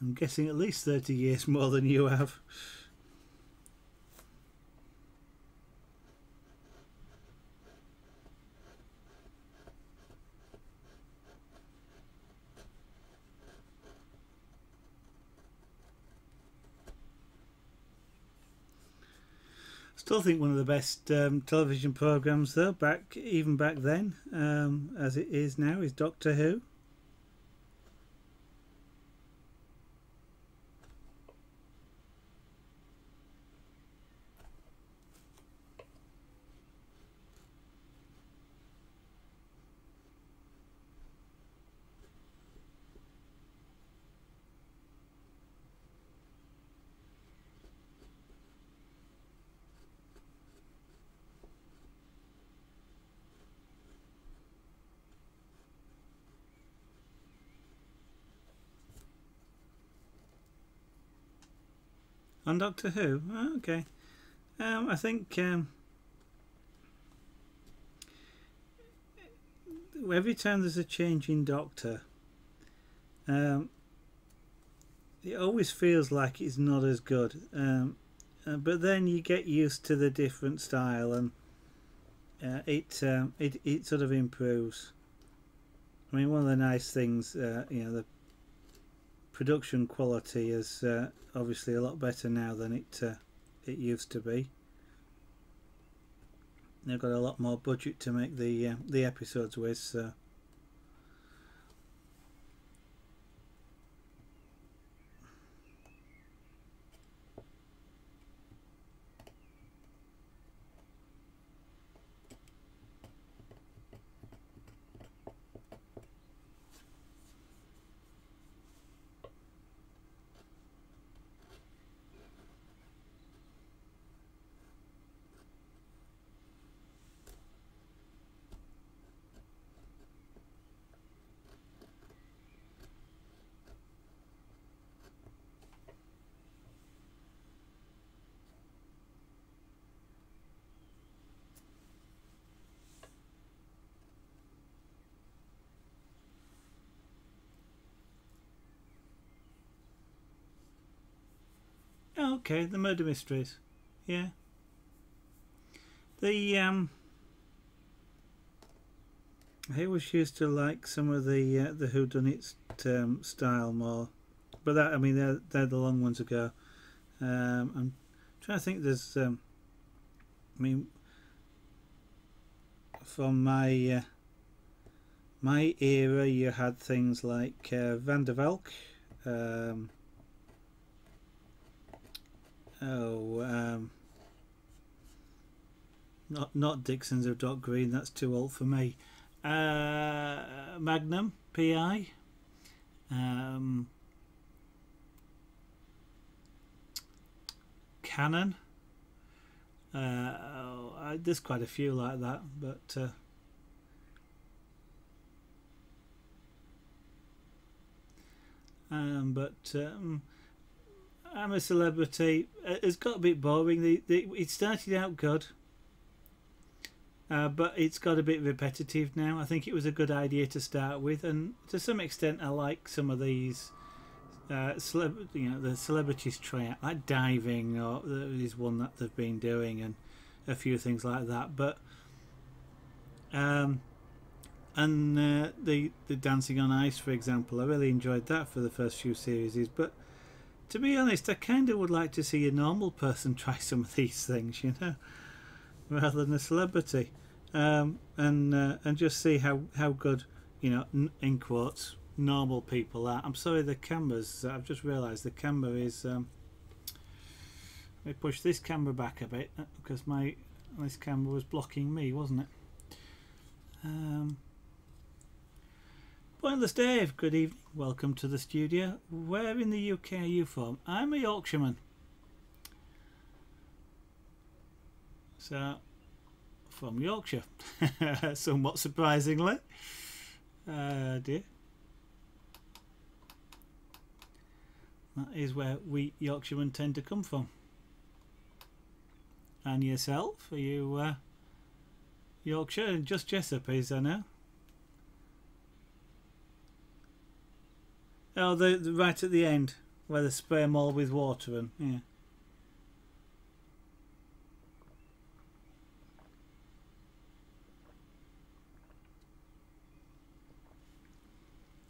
I'm guessing at least 30 years more than you have. Still think one of the best television programs, though, even back then, as it is now, is Doctor Who. On Doctor Who? Oh, okay. I think every time there's a change in Doctor, it always feels like it's not as good. But then you get used to the different style, and it sort of improves. I mean, one of the nice things, the production quality is obviously a lot better now than it used to be. They've got a lot more budget to make the episodes with, so. okay. The murder mysteries. Yeah. The I always used to like some of the whodunit style more, but that, I mean, they're the long ones ago. I'm trying to think. There's I mean, from my my era, you had things like Van der Valk. Not Dixon's of Dock Green. That's too old for me. Magnum PI. Canon. There's quite a few like that, but I'm a Celebrity. It's got a bit boring. It started out good, but it's got a bit repetitive now. I think it was a good idea to start with, and to some extent, I like some of these. The celebrities try out, like diving, or there is one that they've been doing, and a few things like that. But the dancing on ice, for example, I really enjoyed that for the first few series. But to be honest, I kind of would like to see a normal person try some of these things, you know, rather than a celebrity, and just see how good, you know, in quotes, normal people are. I'm sorry, the cameras. I've just realised the camera is. Let me push this camera back a bit because this camera was blocking me, wasn't it? Pointless Dave, good evening. Welcome to the studio. Where in the UK are you from? I'm a Yorkshireman. So, from Yorkshire. Somewhat surprisingly. Dear. That is where we Yorkshiremen tend to come from. And yourself? Are you Yorkshire? And just Chesapeake, I know. Oh, the right at the end, where they spray them all with water and yeah.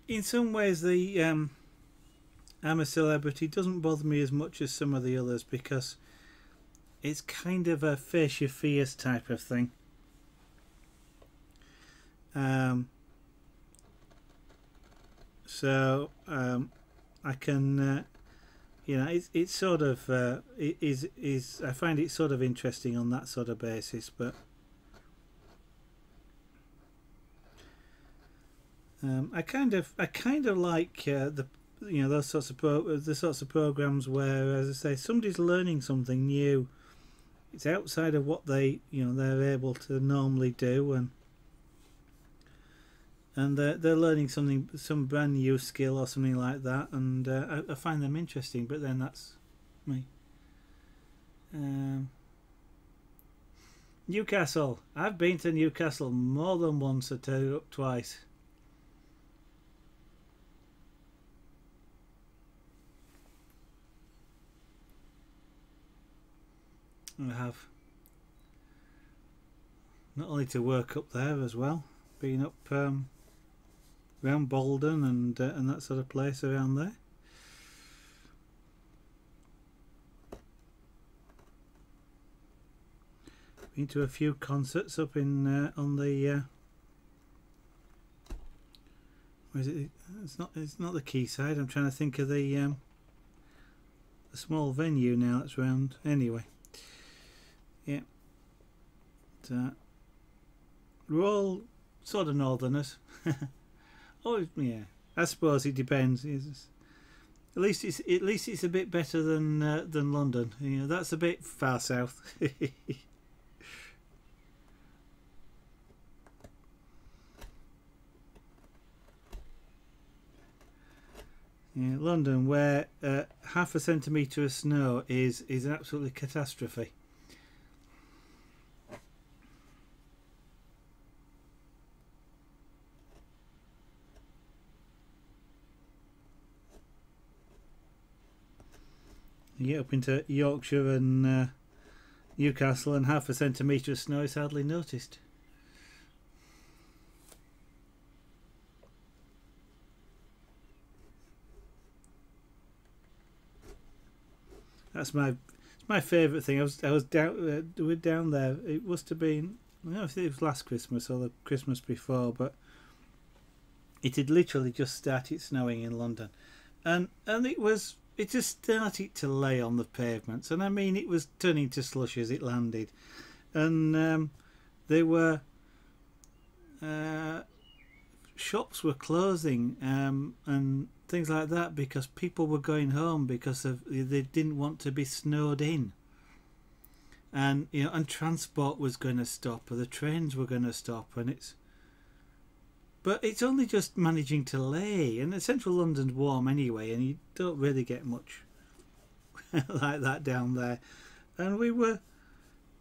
In some ways, the I'm a Celebrity doesn't bother me as much as some of the others, because it's kind of a face your fears type of thing. So I can, you know, it's sort of is I find it sort of interesting on that sort of basis, but I kind of like the, you know, those sorts of programs where, as I say, somebody's learning something new. It's outside of what they, you know, they're able to normally do, and they're learning some brand new skill or something like that, and I find them interesting. But then that's me. Newcastle. I've been to Newcastle more than once or twice. I have. Not only to work up there as well, being up around Bolden and that sort of place around there. Been to a few concerts up in on the where is it? It's not the Quayside. I'm trying to think of the small venue now that's around. Anyway, yeah. We're all sort of northerners. Oh yeah, I suppose it depends. At least it's a bit better than London. You know, that's a bit far south. Yeah, London, where half a centimetre of snow is an absolutely catastrophe. You get up into Yorkshire and Newcastle, and half a centimetre of snow is hardly noticed. That's my favourite thing. I was down we were down there. It must have been, I don't know if it was last Christmas or the Christmas before, but it had literally just started snowing in London, and it just started to lay on the pavements, and I mean it was turning to slush as it landed, and there were shops were closing and things like that because people were going home because they didn't want to be snowed in, and and transport was going to stop, or the trains were going to stop, but it's only just managing to lay, and central London's warm anyway, and you don't really get much like that down there. And we were,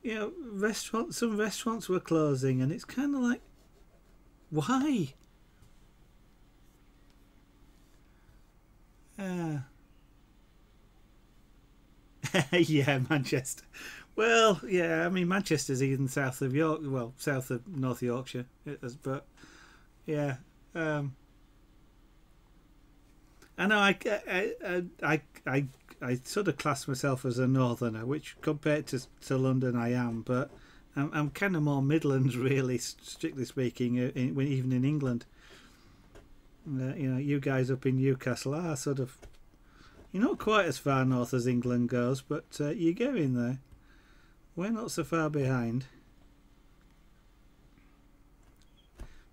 some restaurants were closing, and it's kind of like, why? Yeah, Manchester. Well, yeah, I mean Manchester's even south of York, well, south of North Yorkshire, but yeah, I know I sort of class myself as a northerner, which compared to London I am, but I'm kind of more Midlands really, strictly speaking, even in England. You guys up in Newcastle are sort of, you're not quite as far north as England goes, but you go in there. We're not so far behind.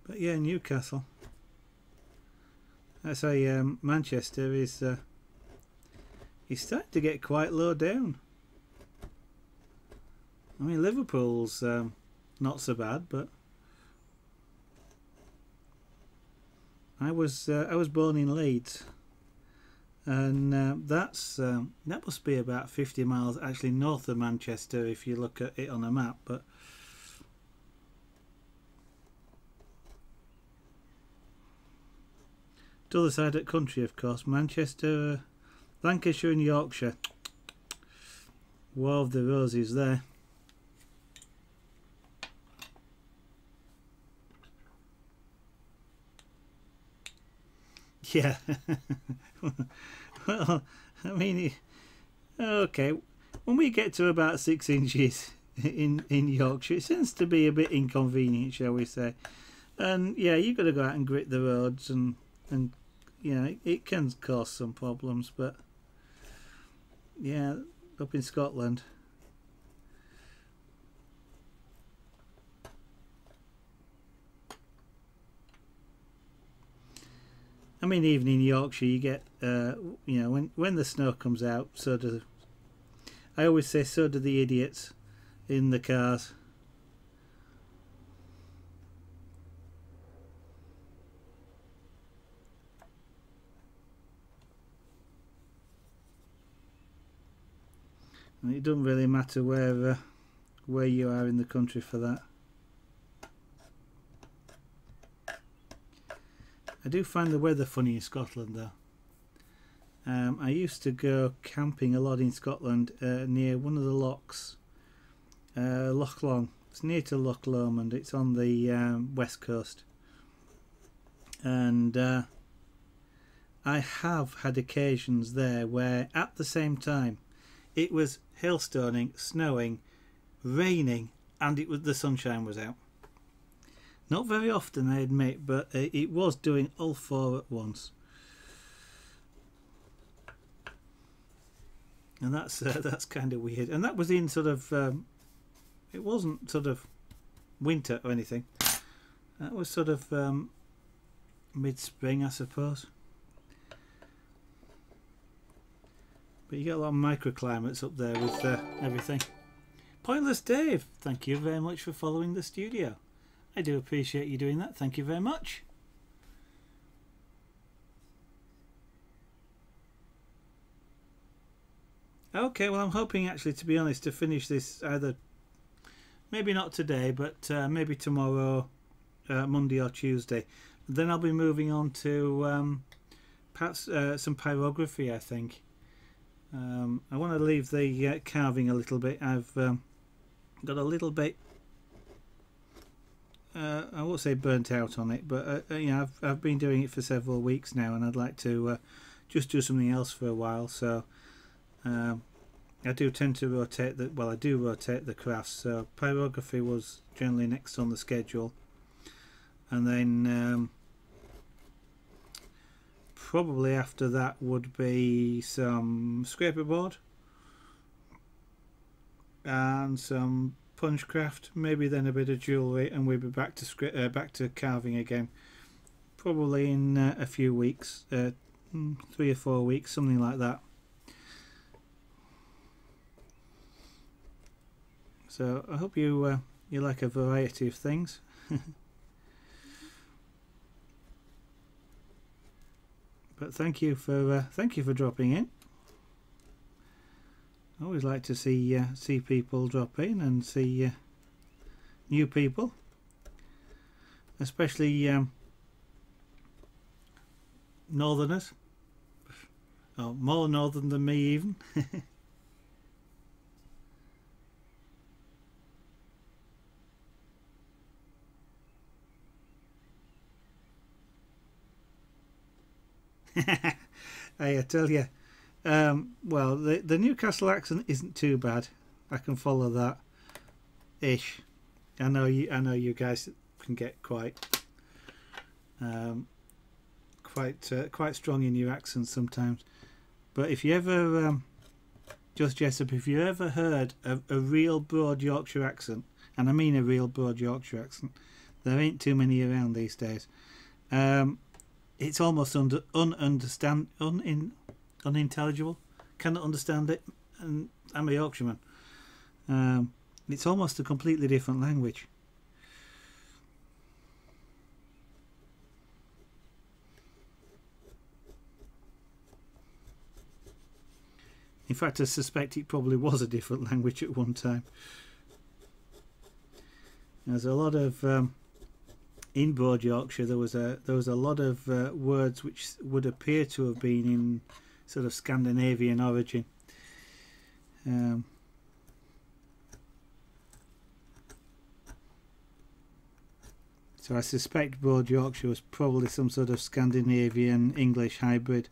But yeah, Newcastle. I say Manchester is starting to get quite low down. I mean Liverpool's not so bad, but I was born in Leeds, and that must be about 50 miles actually north of Manchester if you look at it on a map, but the other side of the country, of course. Manchester, Lancashire and Yorkshire. War of the Roses there. Yeah. Well, I mean, okay, when we get to about 6 inches in Yorkshire, it tends to be a bit inconvenient, shall we say. And yeah, you've got to go out and grit the roads, and it can cause some problems, but yeah, up in Scotland. I mean, even in Yorkshire, you get, when the snow comes out, I always say, so do the idiots in the cars. And it doesn't really matter where you are in the country for that. I do find the weather funny in Scotland though. I used to go camping a lot in Scotland near one of the lochs, Loch Long. It's near to Loch Lomond. It's on the west coast, and I have had occasions there where at the same time it was hailstoning, snowing, raining, and the sunshine was out. Not very often, I admit, but it was doing all four at once. And that's kind of weird. And that was in sort of, it wasn't sort of winter or anything. That was sort of mid-spring, I suppose. But you get a lot of microclimates up there with everything. Pointless Dave, thank you very much for following the studio. I do appreciate you doing that. Thank you very much. Okay, well, I'm hoping actually, to be honest, to finish this either, maybe not today, but maybe tomorrow, Monday or Tuesday. Then I'll be moving on to perhaps some pyrography, I think. I want to leave the carving a little bit. I've got a little bit, I won't say burnt out on it, but you know, I've been doing it for several weeks now, and I'd like to just do something else for a while. So I do tend to rotate the, well, I do rotate the crafts. So pyrography was generally next on the schedule, and then probably after that would be some scraper board and some punchcraft, maybe then a bit of jewellery, and we'll be back to carving again, probably in a few weeks, 3 or 4 weeks, something like that. So I hope you you like a variety of things. But thank you for dropping in. I always like to see people drop in and see new people, especially northerners. Oh, more northern than me even. I tell you, well, the Newcastle accent isn't too bad. I can follow that ish. I know you guys can get quite strong in your accents sometimes. But if you ever just Jessup, if you ever heard a real broad Yorkshire accent, and I mean a real broad Yorkshire accent, there ain't too many around these days. It's almost unintelligible. Cannot understand it, and I'm a Yorkshireman. It's almost a completely different language. In fact, I suspect it probably was a different language at one time. There's a lot of in Broad Yorkshire. There was a lot of words which would appear to have been in sort of Scandinavian origin. So I suspect Broad Yorkshire was probably some sort of Scandinavian English hybrid.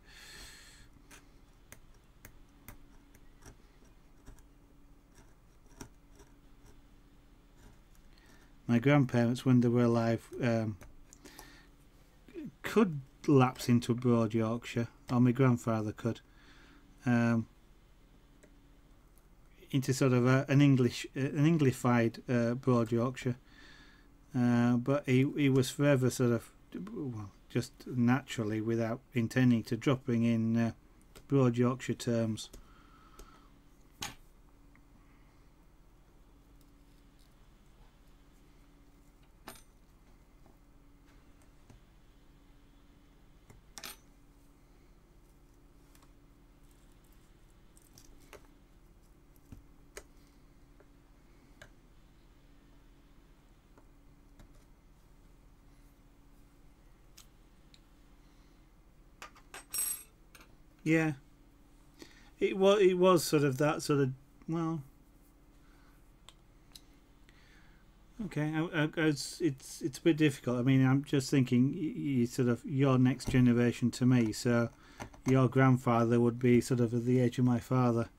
My grandparents, when they were alive, could lapse into Broad Yorkshire, or my grandfather could, into sort of an Englified Broad Yorkshire, but he was forever sort of, well, just naturally, without intending to, dropping in Broad Yorkshire terms. Yeah, it was sort of that sort of, well, okay, it's a bit difficult. I mean, I'm just thinking you sort of, your next generation to me, so your grandfather would be sort of at the age of my father.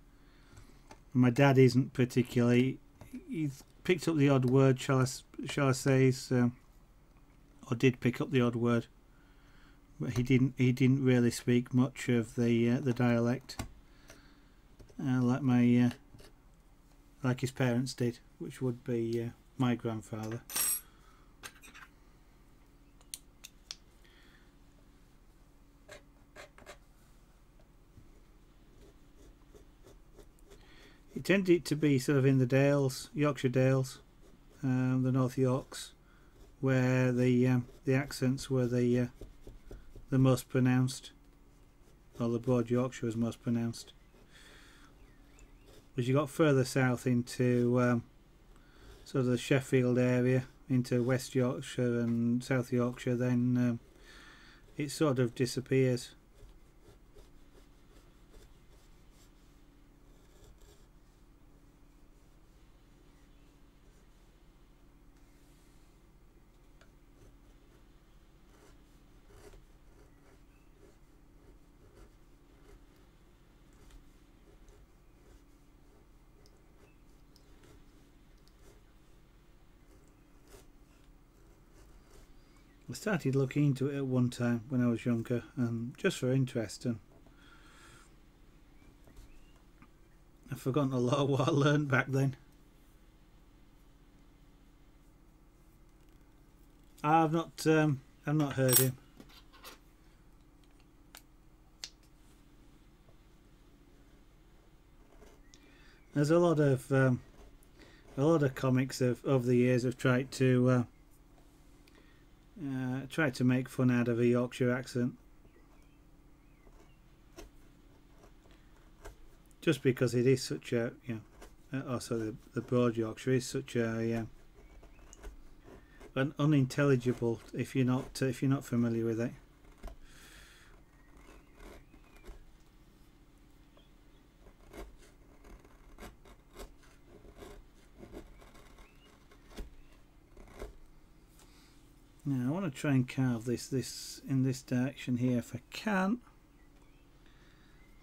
My dad isn't particularly, he's picked up the odd word, shall I say, so, or did pick up the odd word. But he didn't really speak much of the dialect, like his parents did, which would be my grandfather. It tended to be sort of in the Dales, Yorkshire Dales, the North Yorks, where the accents were the most pronounced, or the Broad Yorkshire was most pronounced. As you got further south into sort of the Sheffield area, into West Yorkshire and South Yorkshire, then it sort of disappears. I started looking into it at one time when I was younger, and just for interest, and I've forgotten a lot of what I learned back then. I've not heard him. There's a lot of comics of the years have tried to make fun out of a Yorkshire accent, just because it is such a, you know, also the Broad Yorkshire is such a an unintelligible if you're not familiar with it. Now I want to try and carve this in this direction here if I can,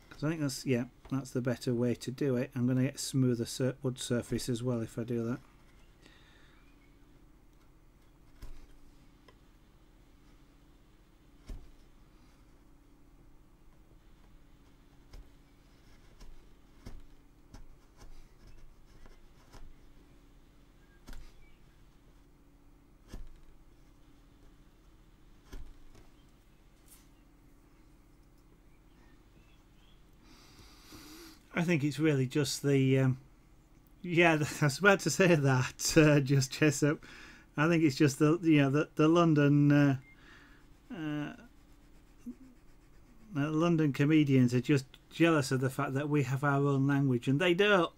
because I think that's the better way to do it. I'm going to get smoother wood surface as well if I do that. I think it's really just the yeah, I was about to say that just Jessup. I think it's just the the London London comedians are just jealous of the fact that we have our own language and they don't.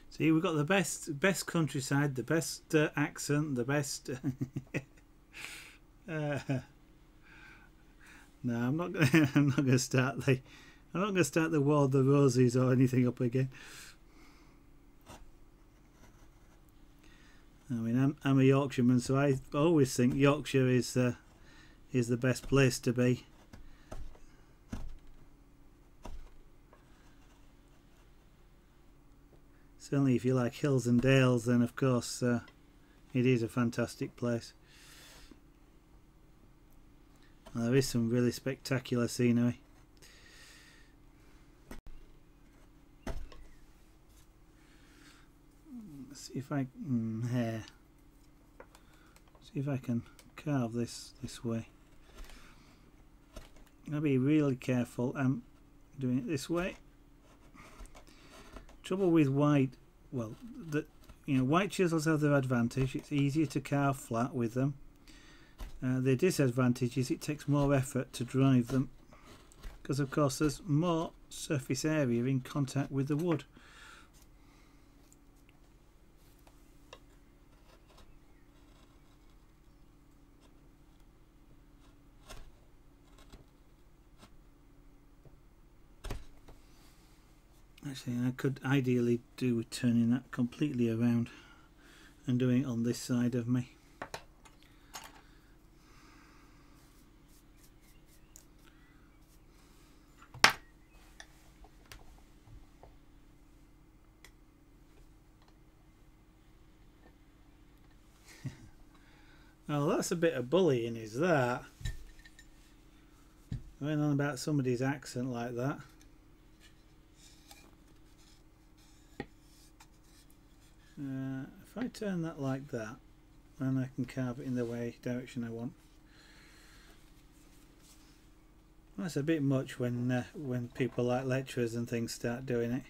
See, we've got the best countryside, the best accent, the best. No, I'm not gonna. I'm not gonna start the. I'm not gonna start the War of the Roses or anything up again. I mean, I'm a Yorkshireman, so I always think Yorkshire is the best place to be. Certainly if you like hills and dales, then of course it is a fantastic place. Well, there is some really spectacular scenery. Let's see if I hair. See if I can carve this way. I'll be really careful. I'm doing it this way. Trouble with white, well, white chisels have their advantage. It's easier to carve flat with them. The disadvantage is it takes more effort to drive them, because of course there's more surface area in contact with the wood. Actually, I could ideally do with turning that completely around and doing it on this side of me. Oh, that's a bit of bullying, is that? Going on about somebody's accent like that. If I turn that like that, then I can carve it in the direction I want. That's a bit much when people like lecturers and things start doing it.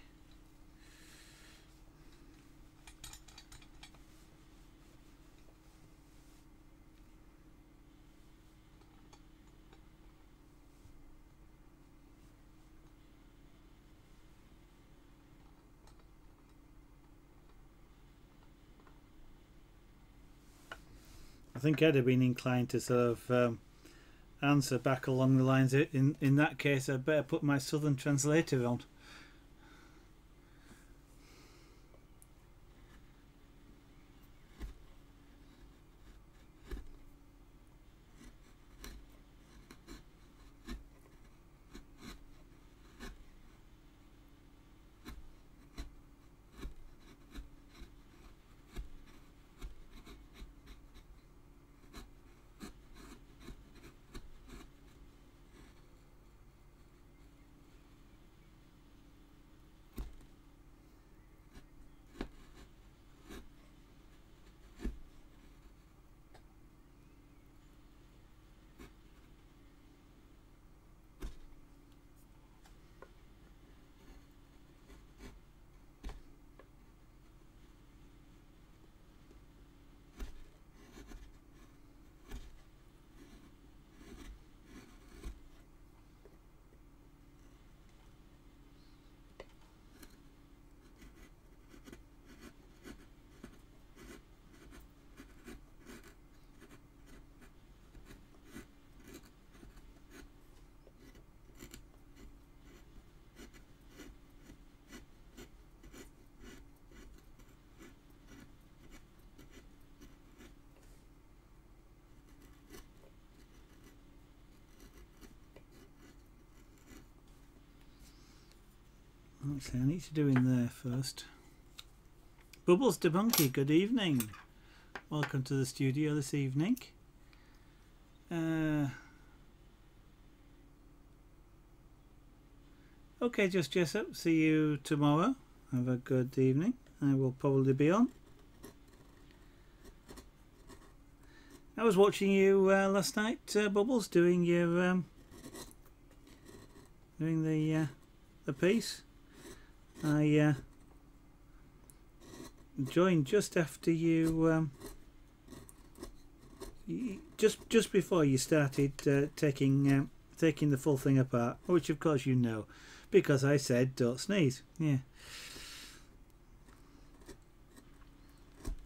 I think I'd have been inclined to sort of answer back along the lines, in that case I'd better put my southern translator on. Actually, I need to do in there first. Bubbles Debunky, good evening. Welcome to the studio this evening. Okay, just Jessup, see you tomorrow. Have a good evening. I will probably be on. I was watching you last night, Bubbles, doing your doing the piece. I joined just after you, just before you started taking the full thing apart, which of course you know, because I said don't sneeze. Yeah.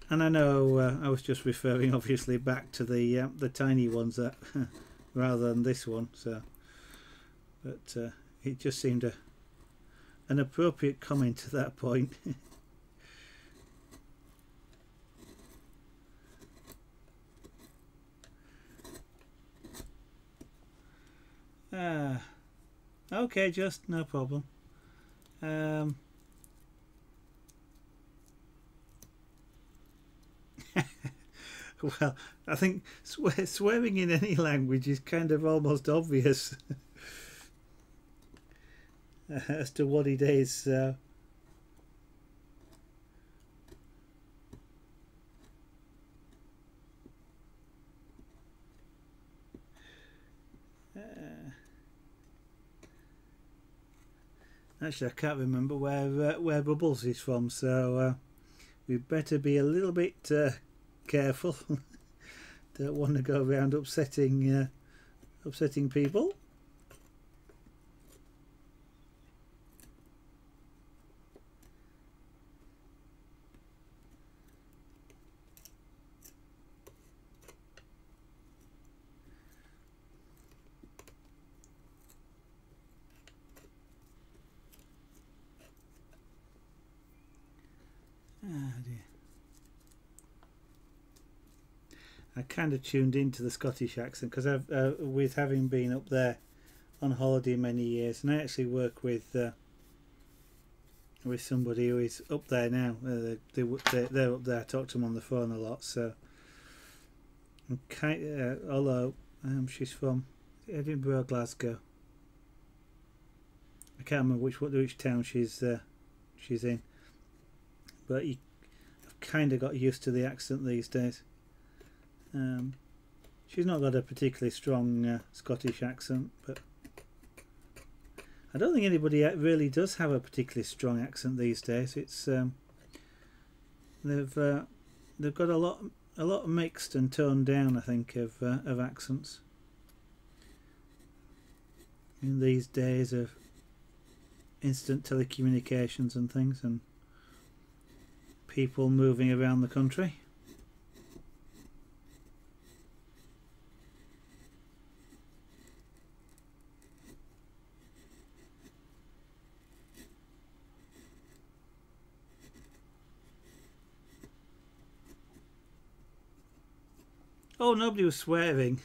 And I know I was just referring obviously back to the tiny ones that rather than this one, so but it just seemed an appropriate comment at that point. Okay, just no problem. Well, I think swearing in any language is kind of almost obvious as to what it is. So. Actually, I can't remember where Bubbles is from, so we'd better be a little bit careful. Don't want to go around upsetting people. I kind of tuned into the Scottish accent because I've with having been up there on holiday many years, and I actually work with somebody who is up there now. They're up there. I talk to them on the phone a lot, so I'm although she's from Edinburgh, Glasgow. I can't remember which town she's in, but I've kind of got used to the accent these days. She's not got a particularly strong Scottish accent, but I don't think anybody really does have a particularly strong accent these days. It's they've got a lot mixed and toned down, I think, of accents in these days of instant telecommunications and things, and people moving around the country. Oh, nobody was swearing.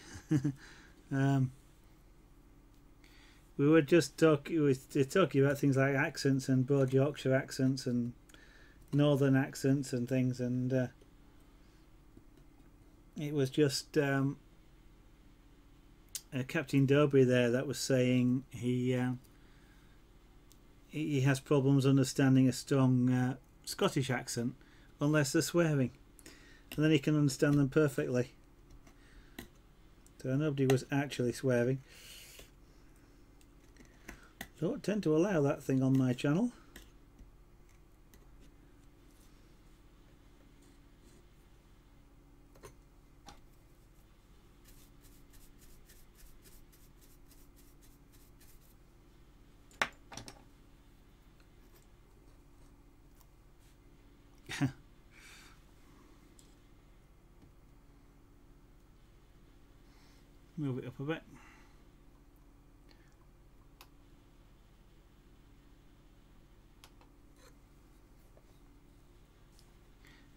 We were just talking about things like accents and Broad Yorkshire accents and Northern accents and things, and it was just Captain Dobry there that was saying he has problems understanding a strong Scottish accent unless they're swearing, and then he can understand them perfectly. So nobody was actually swearing. Don't tend to allow that thing on my channel. Move it up a bit.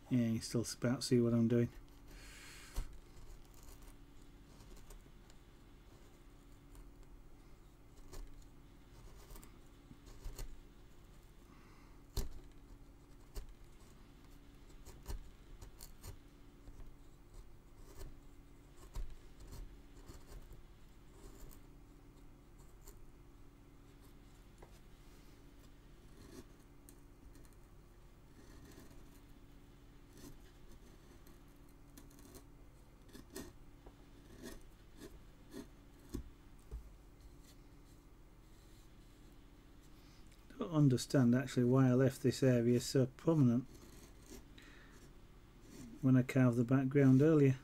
Yeah, you still about see what I'm doing. Understand actually why I left this area so prominent when I carved the background earlier.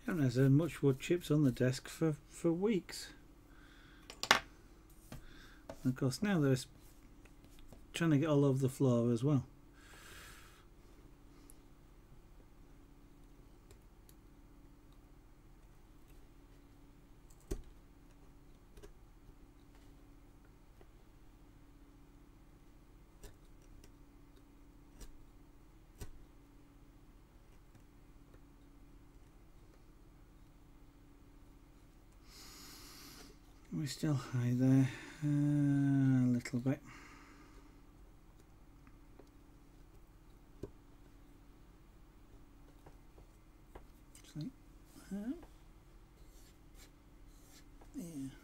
I haven't had much wood chips on the desk for weeks. And of course now they're trying to get all over the floor as well. We're still high there, a little bit. Yeah,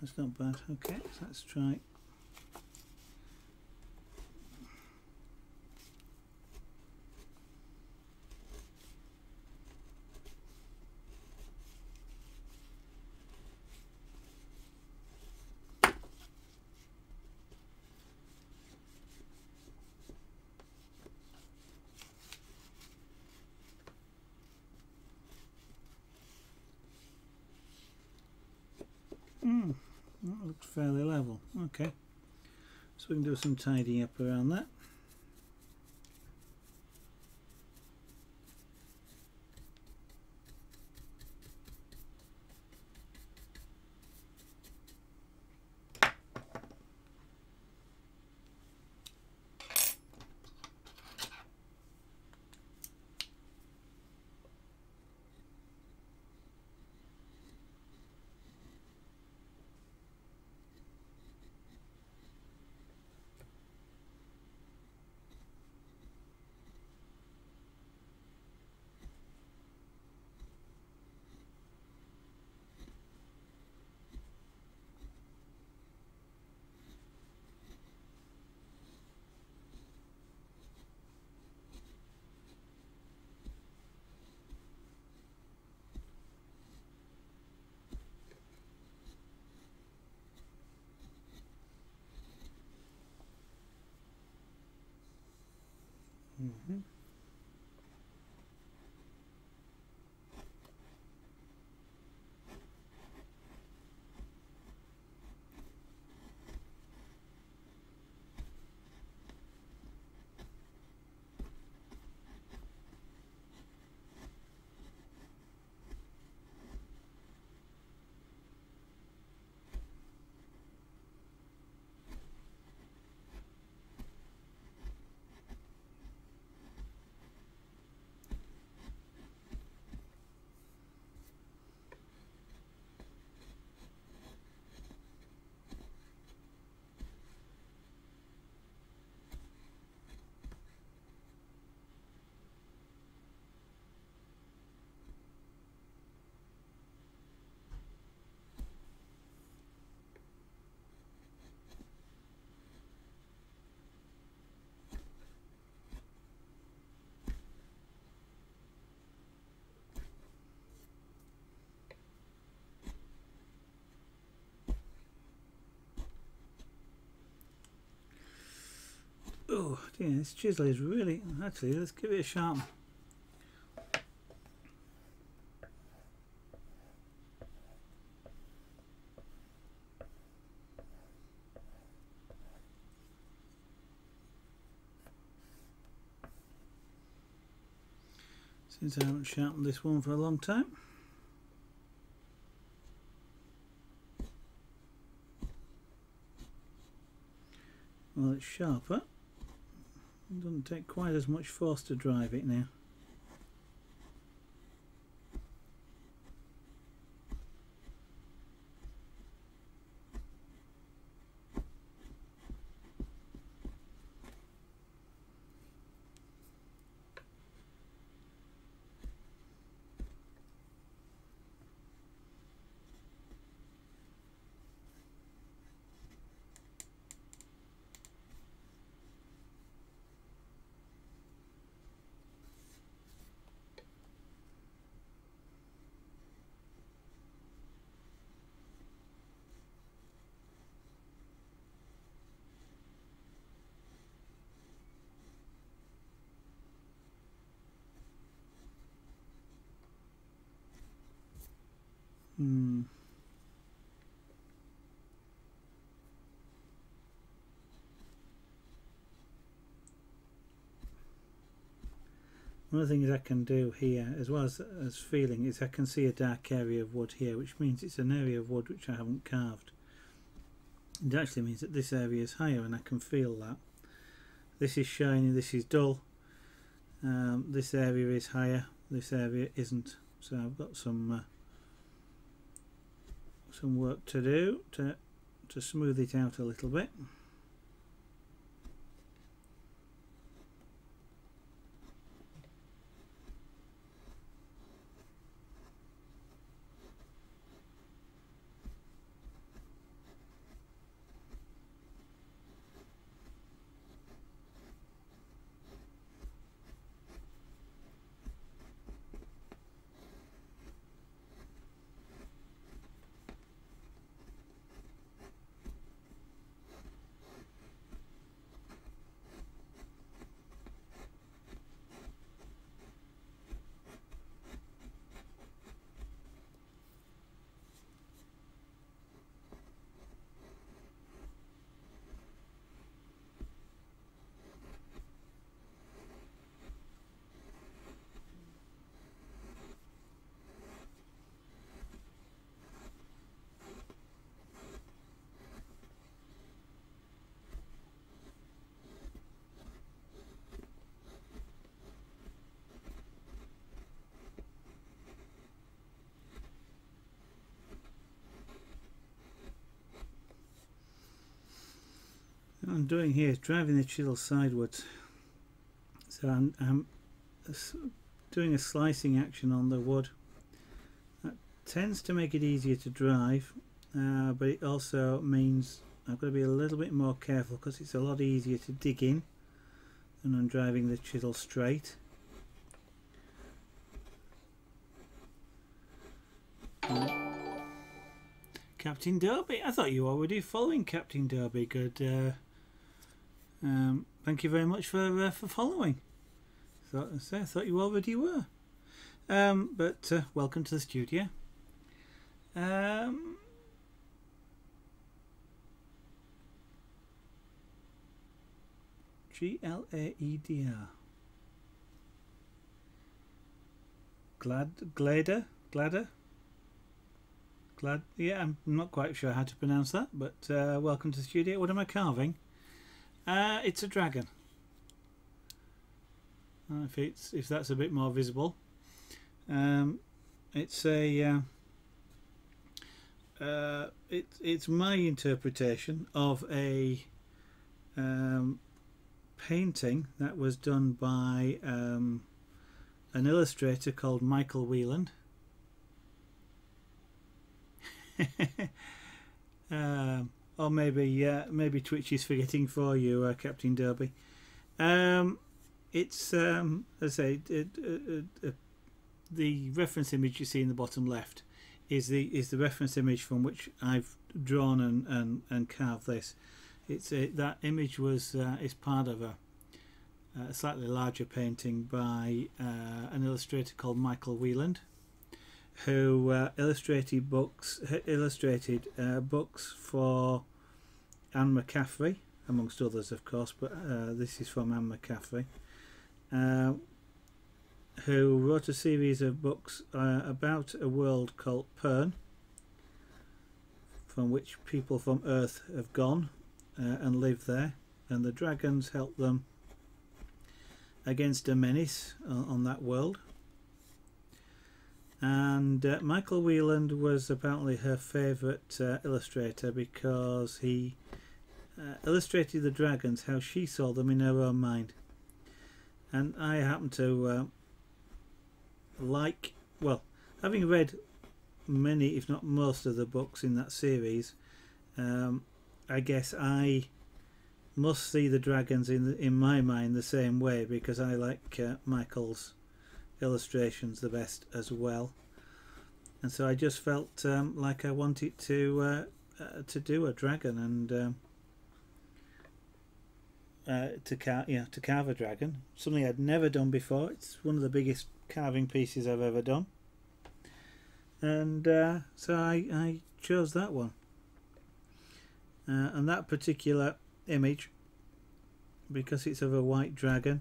that's not bad. Okay, so let's try. That looks fairly level. Okay, so we can do some tidying up around that. Oh dear, this chisel is really... Actually, let's give it a sharp. Since I haven't sharpened this one for a long time. Well, it's sharper. It doesn't take quite as much force to drive it now. One of the things I can do here, as well as feeling, is I can see a dark area of wood here, which means it's an area of wood which I haven't carved. It actually means that this area is higher, and I can feel that. This is shiny, this is dull. This area is higher, this area isn't. So I've got some work to do to smooth it out a little bit. What I'm doing here is driving the chisel sideways, so I'm doing a slicing action on the wood. That tends to make it easier to drive, but it also means I've got to be a little bit more careful because it's a lot easier to dig in than I'm driving the chisel straight. Captain Derby, I thought you were already following Captain Derby. Good. Thank you very much for following. I thought you already were. But welcome to the studio. Glaeder. Gladder. Yeah, I'm not quite sure how to pronounce that, but welcome to the studio. What am I carving? It's a dragon. If that's a bit more visible. It's a it's my interpretation of a painting that was done by an illustrator called Michael Wheland. Or maybe Twitch is forgetting for you, Captain Derby. It's as I say, the reference image you see in the bottom left is the reference image from which I've drawn and carved this. That image was is part of a slightly larger painting by an illustrator called Michael Wheland, who illustrated books for Anne McCaffrey, amongst others, of course, but this is from Anne McCaffrey, who wrote a series of books about a world called Pern, from which people from Earth have gone and live there, and the dragons help them against a menace on that world. And Michael Wheland was apparently her favourite illustrator, because he illustrated the dragons how she saw them in her own mind. And I happen to having read many, if not most, of the books in that series, I guess I must see the dragons in my mind the same way, because I like Michael's illustrations the best as well. And so I just felt like I wanted to do a dragon and to carve a dragon, something I'd never done before. It's one of the biggest carving pieces I've ever done, and so I chose that one. And that particular image, because it's of a white dragon,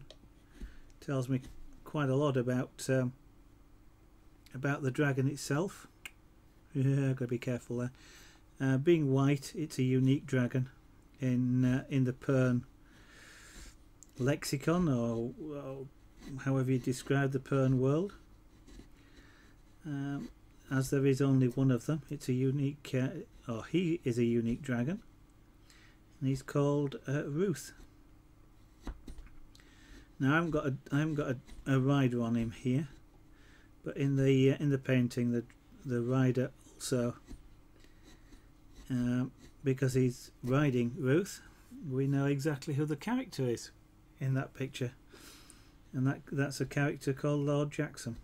tells me quite a lot about the dragon itself. Yeah, I've got to be careful there. Being white, it's a unique dragon in the Pern lexicon, or however you describe the Pern world. As there is only one of them, it's a unique, or he is a unique dragon, and he's called Ruth. Now I haven't got a rider on him here, but in the painting the rider also, because he's riding Ruth, we know exactly who the character is in that picture, and that's a character called Lord Jackson.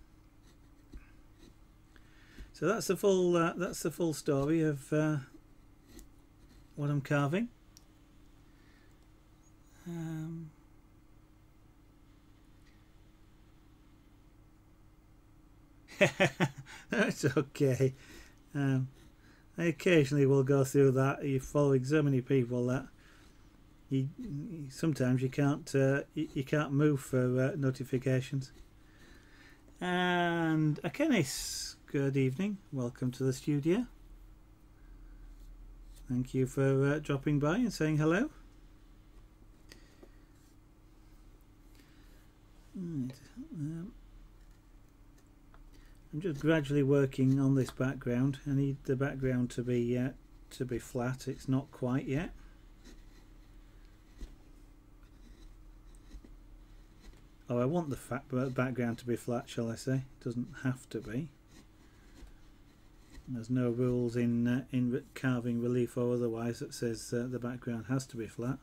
So that's the full story of what I'm carving. That's okay. I occasionally will go through that. You're following so many people that sometimes you can't move for notifications. And Akenis, good evening. Welcome to the studio. Thank you for dropping by and saying hello. Right. I'm just gradually working on this background. I need the background to be flat. It's not quite yet. Oh, I want the background to be flat, shall I say? It doesn't have to be. There's no rules in carving, relief or otherwise that says the background has to be flat.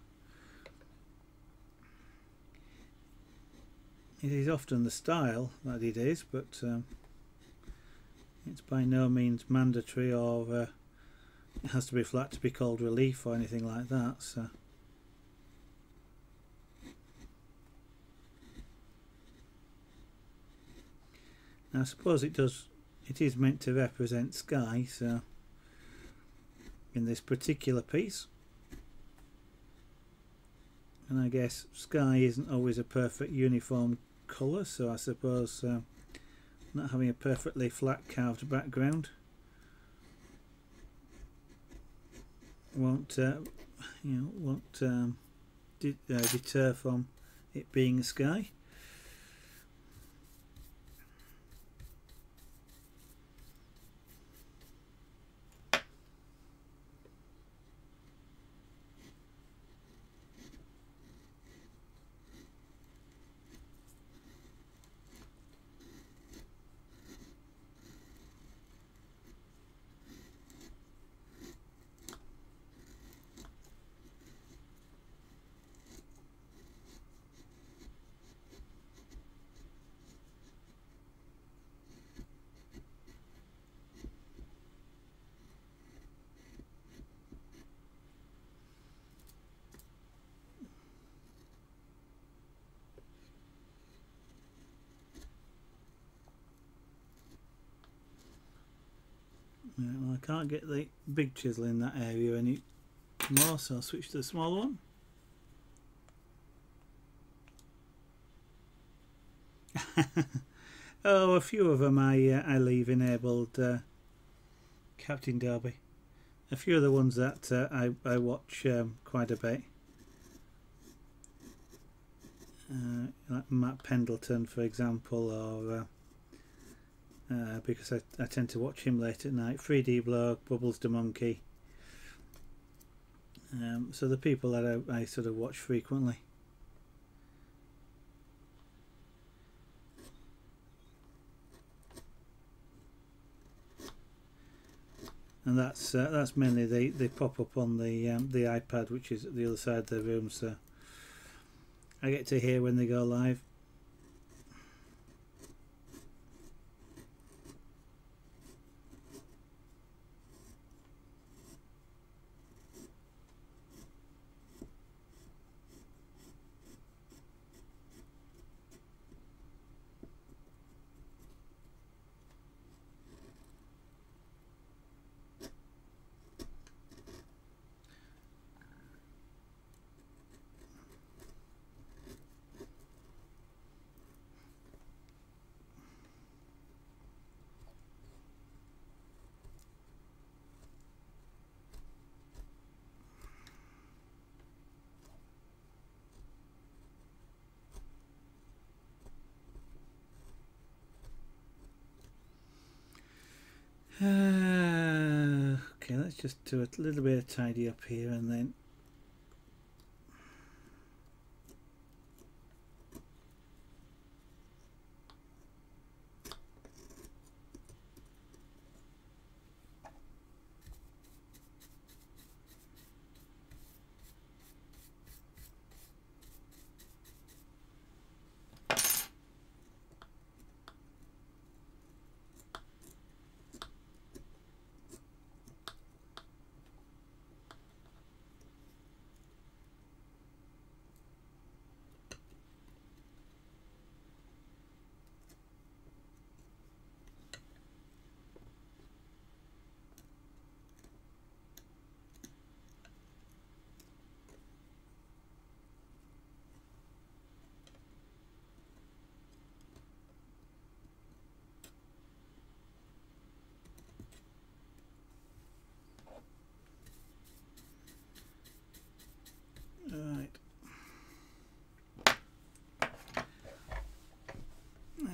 It is often the style that it is, but it's by no means mandatory, or it has to be flat to be called relief or anything like that. So I suppose it is meant to represent sky, so in this particular piece, and I guess sky isn't always a perfect uniform colour, so I suppose not having a perfectly flat carved background won't deter from it being a sky. Well, I can't get the big chisel in that area anymore, so I'll switch to the small one. Oh, a few of them I leave enabled, Captain Derby. A few of the ones that I watch quite a bit, like Matt Pendleton, for example, or because I tend to watch him late at night. 3D Blog, Bubbles the Monkey. So the people that I sort of watch frequently. And that's mainly they pop up on the iPad, which is at the other side of the room, so I get to hear when they go live. Okay, let's just do a little bit of tidy up here and then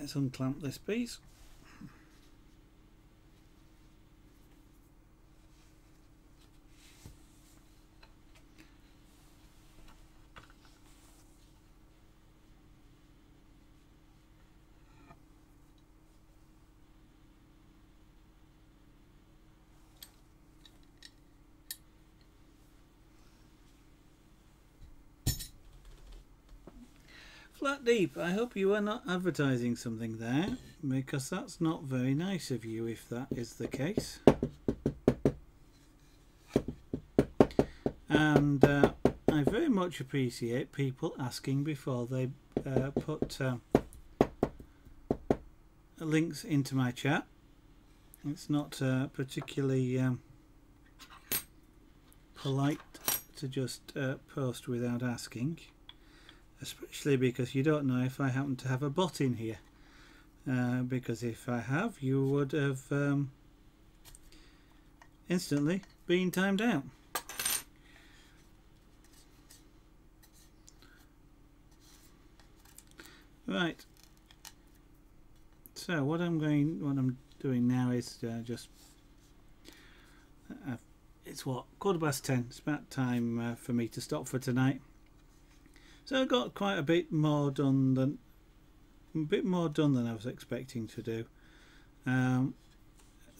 let's unclamp this piece. Flat Deep, I hope you are not advertising something there, because that's not very nice of you if that is the case. And I very much appreciate people asking before they put links into my chat. It's not particularly polite to just post without asking, especially because you don't know if I happen to have a bot in here, because if I have, you would have instantly been timed out. Right, so what I'm doing now is just it's what, 10:15. It's about time for me to stop for tonight. So I got quite a bit more done than I was expecting to do.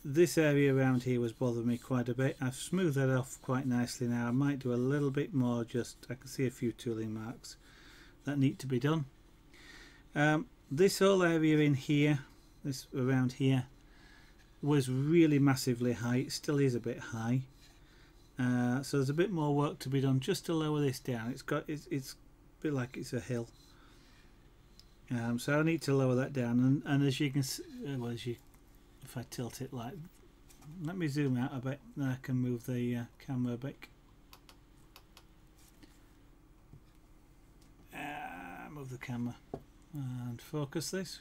This area around here was bothering me quite a bit. I've smoothed that off quite nicely now. I might do a little bit more, just I can see a few tooling marks that need to be done. This whole area in here, this around here, was really massively high. It still is a bit high. So there's a bit more work to be done just to lower this down. It's a bit like it's a hill. So I need to lower that down, and as you can see, well, if I tilt it like, let me zoom out a bit, then I can move the camera back. Move the camera and focus this.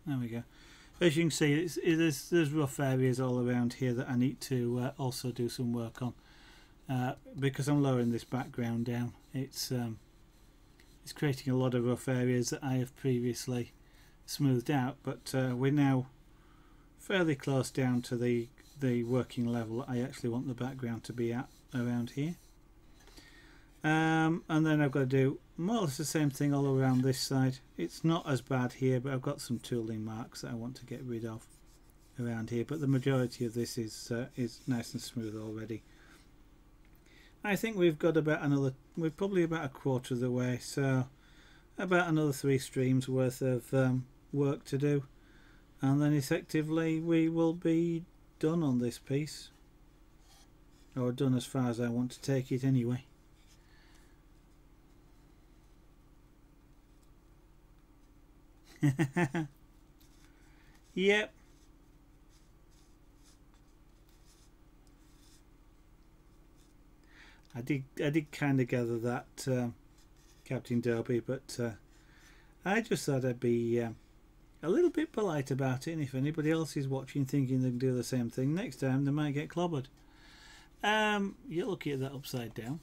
There we go. As you can see, there's rough areas all around here that I need to also do some work on, because I'm lowering this background down. It's creating a lot of rough areas that I have previously smoothed out, but we're now fairly close down to the working level I actually want the background to be at around here. And then I've got to do more or less the same thing all around this side. It's not as bad here, but I've got some tooling marks that I want to get rid of around here, but the majority of this is nice and smooth already. I think we've got we're probably about a quarter of the way, so about another 3 streams worth of work to do, and then effectively we will be done on this piece, or done as far as I want to take it anyway. Yep. I did kind of gather that, Captain Derby, but I just thought I'd be a little bit polite about it, and if anybody else is watching thinking they can do the same thing next time, they might get clobbered. You're looking at that upside down,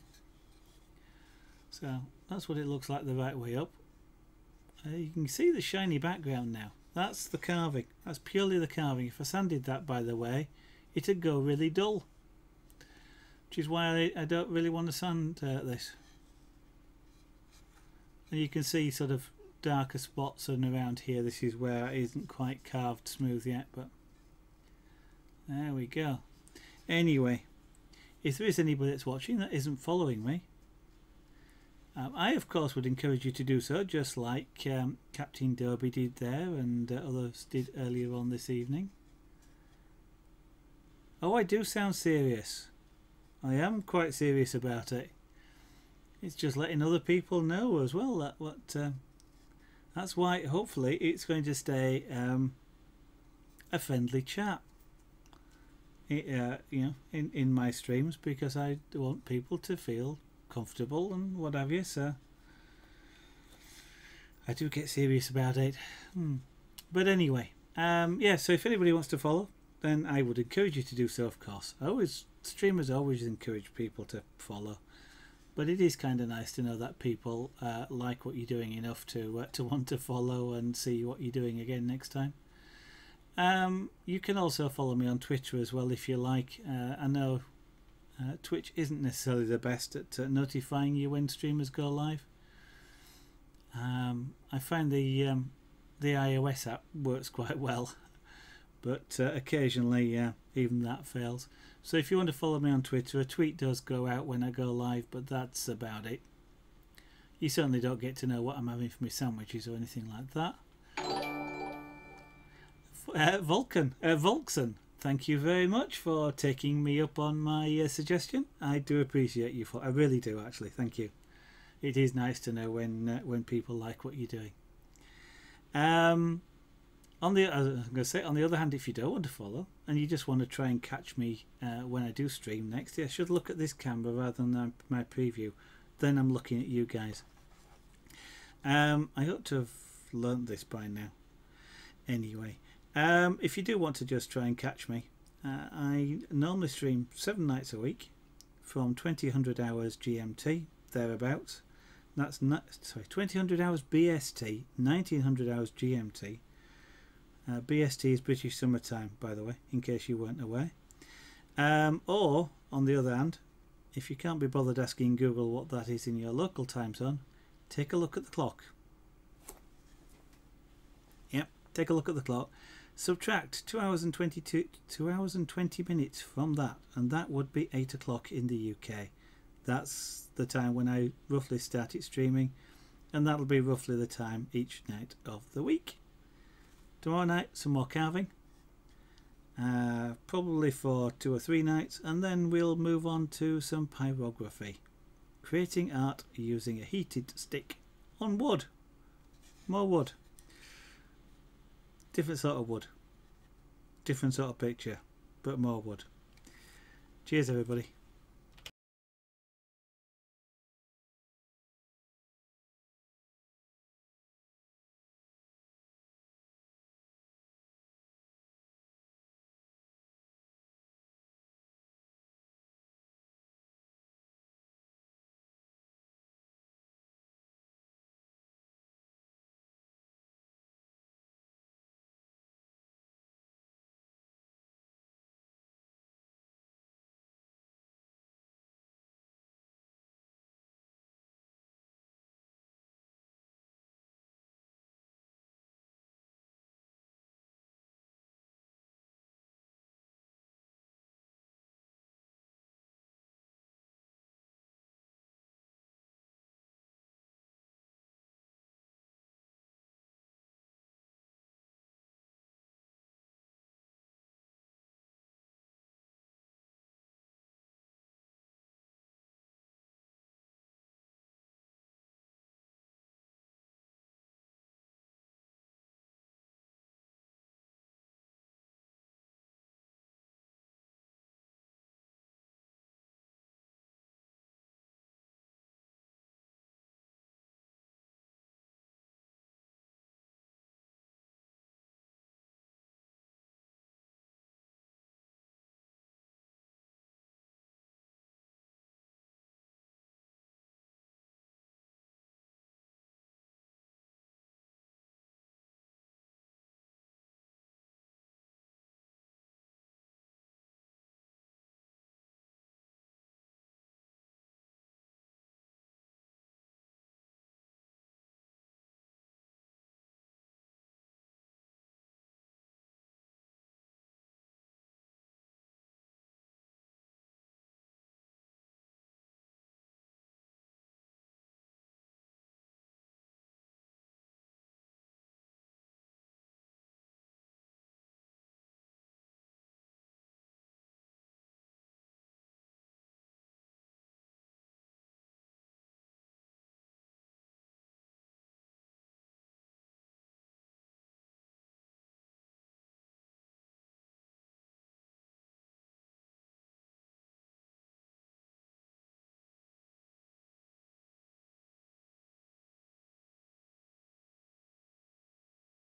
so that's what it looks like the right way up. You can see the shiny background now. That's the carving. That's purely the carving. If I sanded that, by the way, it'd go really dull, which is why I don't really want to sand this. And you can see sort of darker spots and around here. This is where it isn't quite carved smooth yet, but there we go. Anyway, if there is anybody that's watching that isn't following me, I of course would encourage you to do so, just like Captain Derby did there and others did earlier on this evening. Oh, I do sound serious. I am quite serious about it. It's just letting other people know as well that that's why hopefully it's going to stay a friendly chat. You know, in my streams, because I want people to feel comfortable and what have you, so I do get serious about it. But anyway, yeah, so if anybody wants to follow, then I would encourage you to do so, of course. Streamers always encourage people to follow, but it is kind of nice to know that people like what you're doing enough to want to follow and see what you're doing again next time. You can also follow me on Twitter as well if you like. I know Twitch isn't necessarily the best at notifying you when streamers go live. I find the iOS app works quite well, but occasionally even that fails. So if you want to follow me on Twitter, a tweet does go out when I go live, but that's about it. You certainly don't get to know what I'm having for my sandwiches or anything like that. Volkson, thank you very much for taking me up on my suggestion. I do appreciate you I really do, actually. Thank you. It is nice to know when people like what you're doing. On the other hand, if you don't want to follow and you just want to try and catch me when I do stream next, I should look at this camera rather than my preview. Then I'm looking at you guys. I ought to have learnt this by now. Anyway, if you do want to just try and catch me, I normally stream 7 nights a week from 2000 hours GMT, thereabouts. That's 2000 hours BST, 1900 hours GMT. BST is British Summertime, by the way, in case you weren't aware. Or, on the other hand, if you can't be bothered asking Google what that is in your local time zone, take a look at the clock. Yep, take a look at the clock. Subtract 2 hours and 20 minutes from that, and that would be 8 o'clock in the UK. That's the time when I roughly started streaming, and that'll be roughly the time each night of the week. Tomorrow night, some more carving, probably for 2 or 3 nights, and then we'll move on to some pyrography, creating art using a heated stick on wood. More wood, different sort of wood, different sort of picture, but more wood. Cheers everybody.